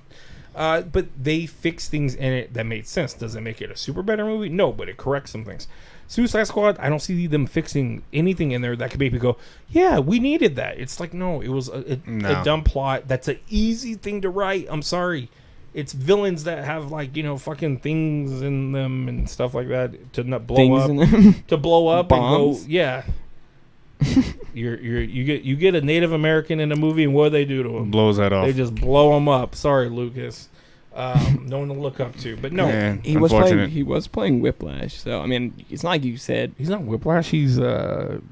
Speaker 1: But they fix things in it that made sense. Does it make it a super better movie? No, but it corrects some things. Suicide Squad, I don't see them fixing anything in there that could make me go, yeah, we needed that. It's like, no, it was a dumb plot. That's an easy thing to write. I'm sorry. It's villains that have like, fucking things in them and stuff like that to not blow
Speaker 3: Things
Speaker 1: up.
Speaker 3: in them.
Speaker 1: To blow up
Speaker 3: Bombs?
Speaker 1: and go, yeah. You get a Native American in a movie and what do they do to him?
Speaker 2: Blows that off.
Speaker 1: They just blow him up. Sorry, Lucas. No one to look up to. But no,
Speaker 2: Yeah,
Speaker 3: He was playing.
Speaker 2: unfortunate.
Speaker 3: He was playing Whiplash. So I mean, it's not like you said.
Speaker 1: he's not Whiplash. He's how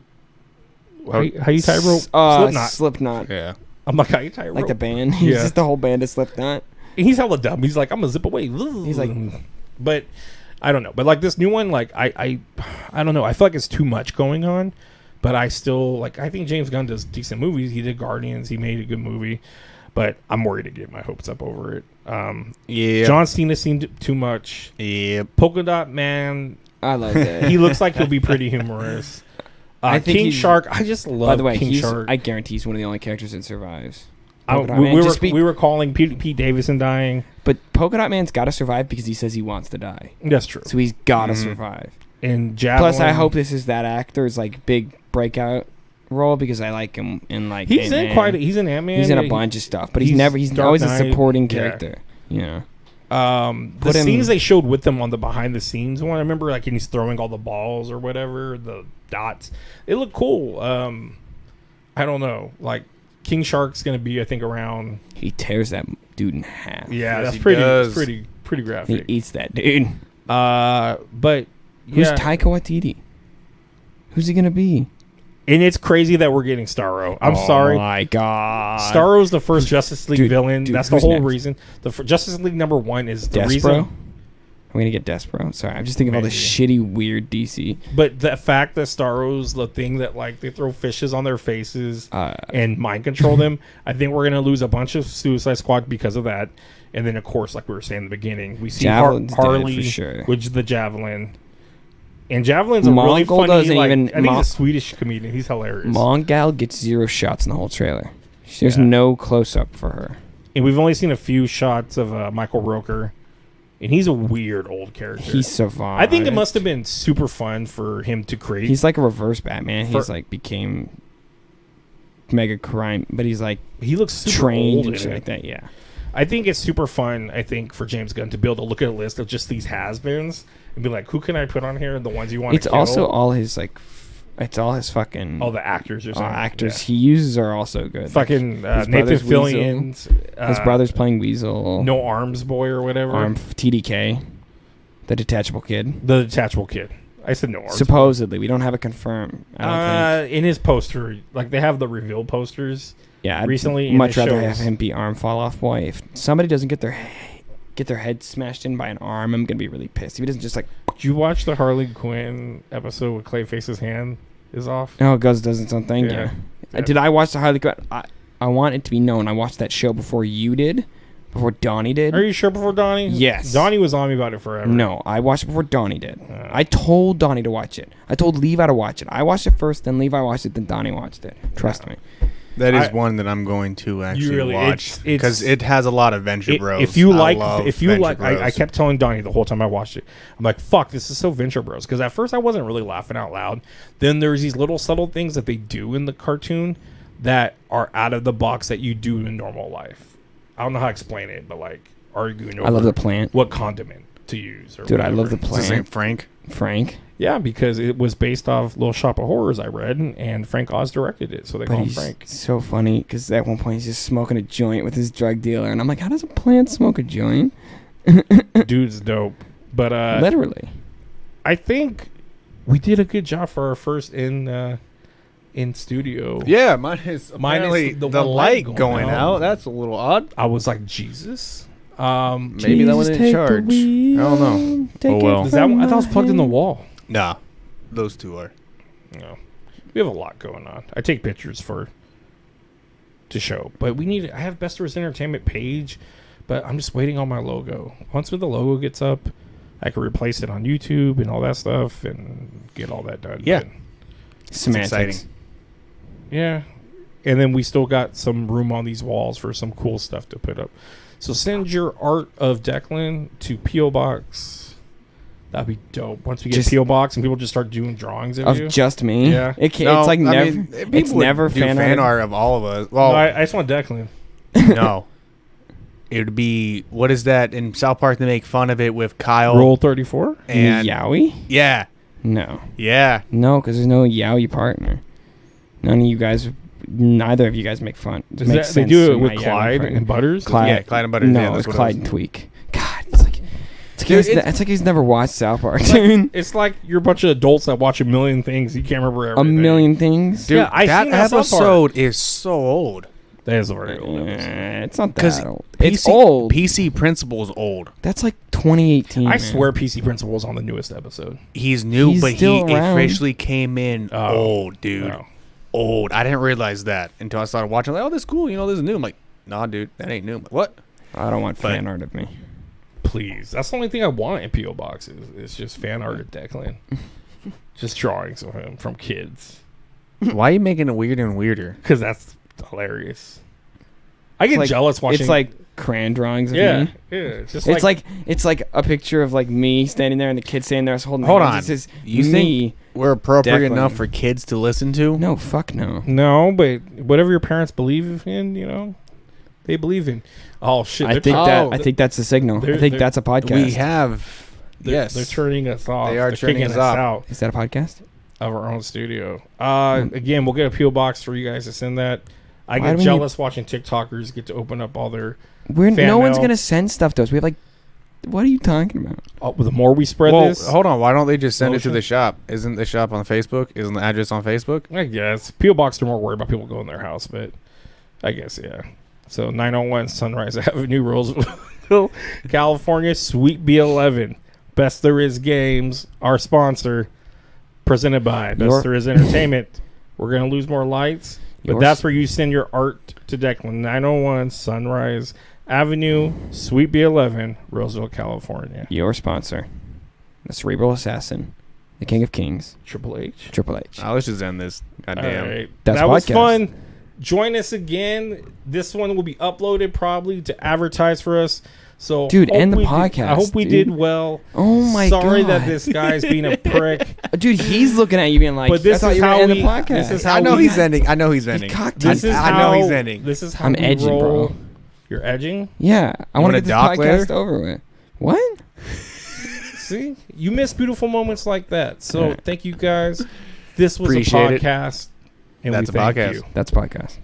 Speaker 1: you tie rope? Slipknot.
Speaker 3: Slipknot.
Speaker 2: Yeah.
Speaker 1: I'm like, how you tie rope?
Speaker 3: Like the band. He's
Speaker 1: Yeah.
Speaker 3: just the whole band of Slipknot.
Speaker 1: And he's hella dumb. He's like, I'm gonna zip away.
Speaker 3: He's like-
Speaker 1: but I don't know. But like this new one, like I don't know. I feel like it's too much going on but I still like. I think James Gunn does decent movies. He did Guardians. He made a good movie, but I'm worried to get my hopes up over it.
Speaker 2: Yeah.
Speaker 1: John Cena seemed too much.
Speaker 2: Yeah.
Speaker 1: Polka Dot Man.
Speaker 3: I like that.
Speaker 1: He looks like he'll be pretty humorous.
Speaker 3: I think
Speaker 1: King Shark. I just love
Speaker 3: By the way,
Speaker 1: King Shark.
Speaker 3: I guarantee he's one of the only characters that survives.
Speaker 1: We were calling Pete Davidson dying.
Speaker 3: But Polka Dot Man's got to survive because he says he wants to die.
Speaker 1: That's true.
Speaker 3: So he's got to survive.
Speaker 1: And Javelin.
Speaker 3: Plus, I hope this is that actor's like big breakout role because I like him in like
Speaker 1: he's
Speaker 3: Ant-Man.
Speaker 1: he's in Ant-Man.
Speaker 3: He's in a bunch of stuff, but he's always
Speaker 1: Dark
Speaker 3: a supporting
Speaker 1: Knight.
Speaker 3: character. Yeah.
Speaker 1: The scenes they showed with them on the behind the scenes one, I remember like he's throwing all the balls or whatever, the dots. It looked cool. I don't know. Like King Shark's gonna be, I think, around.
Speaker 3: He tears that dude in half.
Speaker 1: Yeah,
Speaker 2: Yes,
Speaker 1: that's
Speaker 2: he
Speaker 1: pretty.
Speaker 2: does.
Speaker 1: It's pretty
Speaker 3: He
Speaker 1: graphic.
Speaker 3: eats that dude.
Speaker 1: But
Speaker 3: Who's
Speaker 1: yeah.
Speaker 3: Taika Waititi? Who's he gonna be?
Speaker 1: And it's crazy that we're get're Starro. I'm sorry.
Speaker 3: Oh my god.
Speaker 1: Starro's the first Justice League
Speaker 3: Dude,
Speaker 1: villain.
Speaker 3: dude,
Speaker 1: That's the
Speaker 3: who's
Speaker 1: whole
Speaker 3: next?
Speaker 1: reason. The Justice League #1 is the
Speaker 3: Despero?
Speaker 1: reason.
Speaker 3: I'm gonna get Despero. Sorry, I'm just thinking of all the
Speaker 1: Maybe.
Speaker 3: shitty, weird DC.
Speaker 1: But the fact that Starro's the thing that like they throw fishes on their faces and mind control them, I think we're gonna lose a bunch of Suicide Squad because of that. And then of course, like we were saying in the beginning, we see
Speaker 3: Javelin's dead
Speaker 1: Harley,
Speaker 3: for sure.
Speaker 1: which is the Javelin. And Javelin's a really
Speaker 3: Mongol
Speaker 1: funny.
Speaker 3: doesn't
Speaker 1: Like,
Speaker 3: even-
Speaker 1: I think he's a Swedish comedian. He's hilarious.
Speaker 3: Mongal gets 0 shots in the whole trailer. There's
Speaker 1: Yeah.
Speaker 3: no close up for her.
Speaker 1: And we've only seen a few shots of Michael Rooker, and he's a weird old character.
Speaker 3: He survived.
Speaker 1: I think it must have been super fun for him to create.
Speaker 3: He's like a reverse Batman.
Speaker 1: For-
Speaker 3: He's like became mega crime, but he's like
Speaker 1: he looks super
Speaker 3: trained
Speaker 1: old
Speaker 3: and
Speaker 1: in
Speaker 3: shit
Speaker 1: it.
Speaker 3: like that. Yeah.
Speaker 1: I think it's super fun. I think for James Gunn to be able to look at a list of just these has-beens and be like, who can I put on here? The ones you want.
Speaker 3: It's
Speaker 1: to kill?
Speaker 3: also all his like. It's all his fucking.
Speaker 1: all the actors or something.
Speaker 3: actors he uses are also good.
Speaker 1: Fucking
Speaker 3: his
Speaker 1: Nathan
Speaker 3: brother's
Speaker 1: Fillion's.
Speaker 3: His brother's playing Weasel.
Speaker 1: No Arms Boy or whatever.
Speaker 3: TDK, the detachable kid.
Speaker 1: The detachable kid. I said no Arms.
Speaker 3: Supposedly, we don't have it confirmed. I don't think.
Speaker 1: In his poster, like they have the reveal posters.
Speaker 3: Yeah, I'd
Speaker 1: recently, and
Speaker 3: much
Speaker 1: it
Speaker 3: rather
Speaker 1: shows-
Speaker 3: have him be arm fall off boy. If somebody doesn't get their head smashed in by an arm, I'm gonna be really pissed. If he doesn't just like,
Speaker 1: Did you watch the Harley Quinn episode with Clayface's hand is off?
Speaker 3: oh, it goes does its own thing.
Speaker 1: Yeah.
Speaker 3: Yeah. Did I watch the Harley Quinn? I want it to be known. I watched that show before you did, before Donnie did.
Speaker 1: Are you sure before Donnie?
Speaker 3: Yes.
Speaker 1: Donnie was on me about it forever.
Speaker 3: No, I watched it before Donnie did. I told Donnie to watch it. I told Levi to watch it. I watched it first, then Levi watched it, then Donnie watched it. Trust me.
Speaker 2: That is
Speaker 1: I-
Speaker 2: one that I'm going to actually
Speaker 1: really-
Speaker 2: watch
Speaker 1: it's-
Speaker 2: because it has a lot of Venture
Speaker 1: It-
Speaker 2: Bros.
Speaker 1: if you
Speaker 2: I
Speaker 1: like,
Speaker 2: love
Speaker 1: if you
Speaker 2: Venture
Speaker 1: like, I
Speaker 2: Bros.
Speaker 1: kept telling Donnie the whole time I watched it. I'm like, "Fuck, this is so Venture Bros." Because at first I wasn't really laughing out loud. Then there's these little subtle things that they do in the cartoon that are out of the box that you do in normal life. I don't know how to explain it, but like arguing over
Speaker 3: I love the plant.
Speaker 1: what condiment to use. Or
Speaker 3: Dude, I
Speaker 1: whatever.
Speaker 3: love the
Speaker 2: What's his name?
Speaker 3: plant.
Speaker 2: Frank.
Speaker 1: Yeah, because it was based off Little Shop of Horrors I read, and Frank Oz directed it, so they
Speaker 3: But
Speaker 1: call him
Speaker 3: he's
Speaker 1: Frank.
Speaker 3: so funny because at one point he's just smoking a joint with his drug dealer, and I'm like, how does a plant smoke a joint?
Speaker 1: Dude's dope. But
Speaker 3: Literally.
Speaker 1: I think we did a good job for our first in studio.
Speaker 2: Yeah, mine is apparently
Speaker 1: the
Speaker 2: the
Speaker 1: one
Speaker 2: light
Speaker 1: light
Speaker 2: going
Speaker 1: going
Speaker 2: out.
Speaker 1: out.
Speaker 2: That's a little odd.
Speaker 1: I was like, Jesus.
Speaker 2: Maybe that one's in charge. I don't know. Oh, well.
Speaker 1: Is that I thought it was plugged in the wall.
Speaker 2: Nah, those two are.
Speaker 1: No, we have a lot going on. I take pictures to show, but we need. I have Bestor's Entertainment page, but I'm just waiting on my logo. Once the logo gets up, I can replace it on YouTube and all that stuff and get all that done.
Speaker 2: Yeah.
Speaker 1: But,
Speaker 3: Semantics.
Speaker 2: exciting.
Speaker 1: yeah. And then we still got some room on these walls for some cool stuff to put up. So send your art of Declan to P.O. Box. That'd be dope. Once we get
Speaker 3: Just-
Speaker 1: P.O. Box and people just start doing drawings of you.
Speaker 3: Of just me.
Speaker 1: Yeah.
Speaker 3: It can't,
Speaker 2: No,
Speaker 3: it's like
Speaker 2: I
Speaker 3: never.
Speaker 2: mean,
Speaker 3: It's
Speaker 2: people would
Speaker 3: never
Speaker 2: do
Speaker 3: fan art.
Speaker 2: of all of us.
Speaker 1: No,
Speaker 2: Well,
Speaker 1: I just want Declan.
Speaker 2: no. It would be, what is that in South Park? They make fun of it with Kyle.
Speaker 1: Roll 34.
Speaker 2: And
Speaker 3: Yowie?
Speaker 2: yeah,
Speaker 3: No.
Speaker 2: yeah.
Speaker 3: No, because there's no Yowie partner. None of you guys, neither of you guys make fun. It
Speaker 1: Is
Speaker 3: makes
Speaker 1: that, they
Speaker 3: sense
Speaker 1: do
Speaker 3: to
Speaker 1: it with
Speaker 3: my Yowie
Speaker 1: Clyde
Speaker 3: partner.
Speaker 1: and Butters.
Speaker 3: Clyde.
Speaker 2: Yeah, Clyde and Butters.
Speaker 3: No,
Speaker 2: yeah, that's
Speaker 3: it's
Speaker 2: what
Speaker 3: Clyde
Speaker 2: it
Speaker 3: and
Speaker 2: was.
Speaker 3: Tweak. God, it's like it's like he's never watched South Park, dude.
Speaker 1: It's like you're a bunch of adults that watch a million things. You can't remember
Speaker 3: A
Speaker 1: everything.
Speaker 3: million things.
Speaker 2: Dude,
Speaker 1: Yeah, I
Speaker 2: that
Speaker 1: seen that South Park.
Speaker 2: episode is so old.
Speaker 1: That is a very old episode.
Speaker 3: It's not
Speaker 2: Because
Speaker 3: that old. It's old.
Speaker 2: PC Principal is old.
Speaker 3: That's like 2018.
Speaker 1: I
Speaker 3: man.
Speaker 1: swear PC Principal was on the newest episode.
Speaker 2: He's new,
Speaker 3: He's
Speaker 2: but he
Speaker 3: still around.
Speaker 2: officially came in old, dude.
Speaker 1: No.
Speaker 2: Old. I didn't realize that until I started watching. Like, oh, this is cool. You know, this is new. I'm like, nah, dude, that ain't new. I'm like, what?
Speaker 3: I don't want
Speaker 2: But-
Speaker 3: fan art of me.
Speaker 1: Please. That's the only thing I want in P.O. boxes. It's just fan art of Declan. Just drawings of him from kids.
Speaker 2: Why are you making it weirder and weirder?
Speaker 1: Because that's hilarious. I get jealous watching.
Speaker 3: It's like crayon drawings of
Speaker 1: yeah,
Speaker 3: me.
Speaker 1: yeah. It's just
Speaker 3: It's like a picture of like me standing there and the kid standing there holding.
Speaker 2: Hold
Speaker 3: hands.
Speaker 2: on.
Speaker 3: It says
Speaker 2: You
Speaker 3: me.
Speaker 2: think we're appropriate
Speaker 3: Declan.
Speaker 2: enough for kids to listen to?
Speaker 3: No, fuck no.
Speaker 1: no, but whatever your parents believe in, you know, they believe in. Oh shit!
Speaker 3: I think that's the signal. I think that's a podcast.
Speaker 2: We have. Yes.
Speaker 1: They're turning us off.
Speaker 2: They are
Speaker 1: They're
Speaker 2: turning
Speaker 1: kicking
Speaker 2: us
Speaker 1: us
Speaker 2: off.
Speaker 1: out
Speaker 3: Is that a podcast?
Speaker 1: of our own studio. Again, we'll get a PO box for you guys to send that. I
Speaker 3: Why
Speaker 1: get
Speaker 3: do we
Speaker 1: jealous watching TikTokers get to open up all their.
Speaker 3: No
Speaker 1: Fan
Speaker 3: one's
Speaker 1: mail.
Speaker 3: gonna send stuff to us. We have like, what are you talking about?
Speaker 1: The more we spread
Speaker 2: Well,
Speaker 1: this,
Speaker 2: hold on. Why don't they just send it to
Speaker 1: Motion?
Speaker 2: the shop? Isn't the shop on Facebook? Isn't the address on Facebook?
Speaker 1: I guess PO box. They're more worried about people going to their house, but I guess yeah. So 901 Sunrise Avenue, Roseville, California, Suite B11. Best There Is Games, our sponsor, presented by Best There Is Entertainment. We're gonna lose more lights, but that's where you send your art to Declan. 901 Sunrise Avenue, Suite B11, Roseville, California.
Speaker 3: Your sponsor, the Cerebral Assassin, the King of Kings,
Speaker 1: Triple H.
Speaker 3: Triple H.
Speaker 2: Let's just end this. Goddamn.
Speaker 1: All right.
Speaker 3: That's
Speaker 1: that was
Speaker 3: podcast.
Speaker 1: fun. Join us again. This one will be uploaded probably to advertise for us. So,
Speaker 3: Dude,
Speaker 1: hope
Speaker 3: end the
Speaker 1: we did-
Speaker 3: podcast,
Speaker 1: I hope we
Speaker 3: dude.
Speaker 1: did well.
Speaker 3: Oh my
Speaker 1: Sorry
Speaker 3: god!
Speaker 1: that this guy's being a prick.
Speaker 3: Dude, he's looking at you being like,
Speaker 1: But this
Speaker 3: I thought
Speaker 1: is
Speaker 3: you were
Speaker 1: how
Speaker 3: in the
Speaker 1: we-
Speaker 3: podcast.
Speaker 1: this is how
Speaker 2: I know
Speaker 1: we-
Speaker 2: he's ending. I know he's ending.
Speaker 3: cocked
Speaker 1: This is
Speaker 2: I
Speaker 1: how
Speaker 2: know he's ending.
Speaker 1: This is how
Speaker 3: I'm
Speaker 1: we
Speaker 3: edging,
Speaker 1: roll.
Speaker 3: bro.
Speaker 1: You're edging.
Speaker 3: Yeah, I want to
Speaker 2: wanna
Speaker 3: get this
Speaker 2: dock
Speaker 3: podcast
Speaker 2: later?
Speaker 3: over with. What?
Speaker 1: See, you miss beautiful moments like that. So
Speaker 3: Yeah.
Speaker 1: thank you guys. This was
Speaker 2: Appreciate
Speaker 1: a
Speaker 2: it.
Speaker 1: podcast, and
Speaker 2: That's
Speaker 1: we
Speaker 2: a
Speaker 1: thank
Speaker 2: podcast.
Speaker 1: you.
Speaker 3: That's a podcast.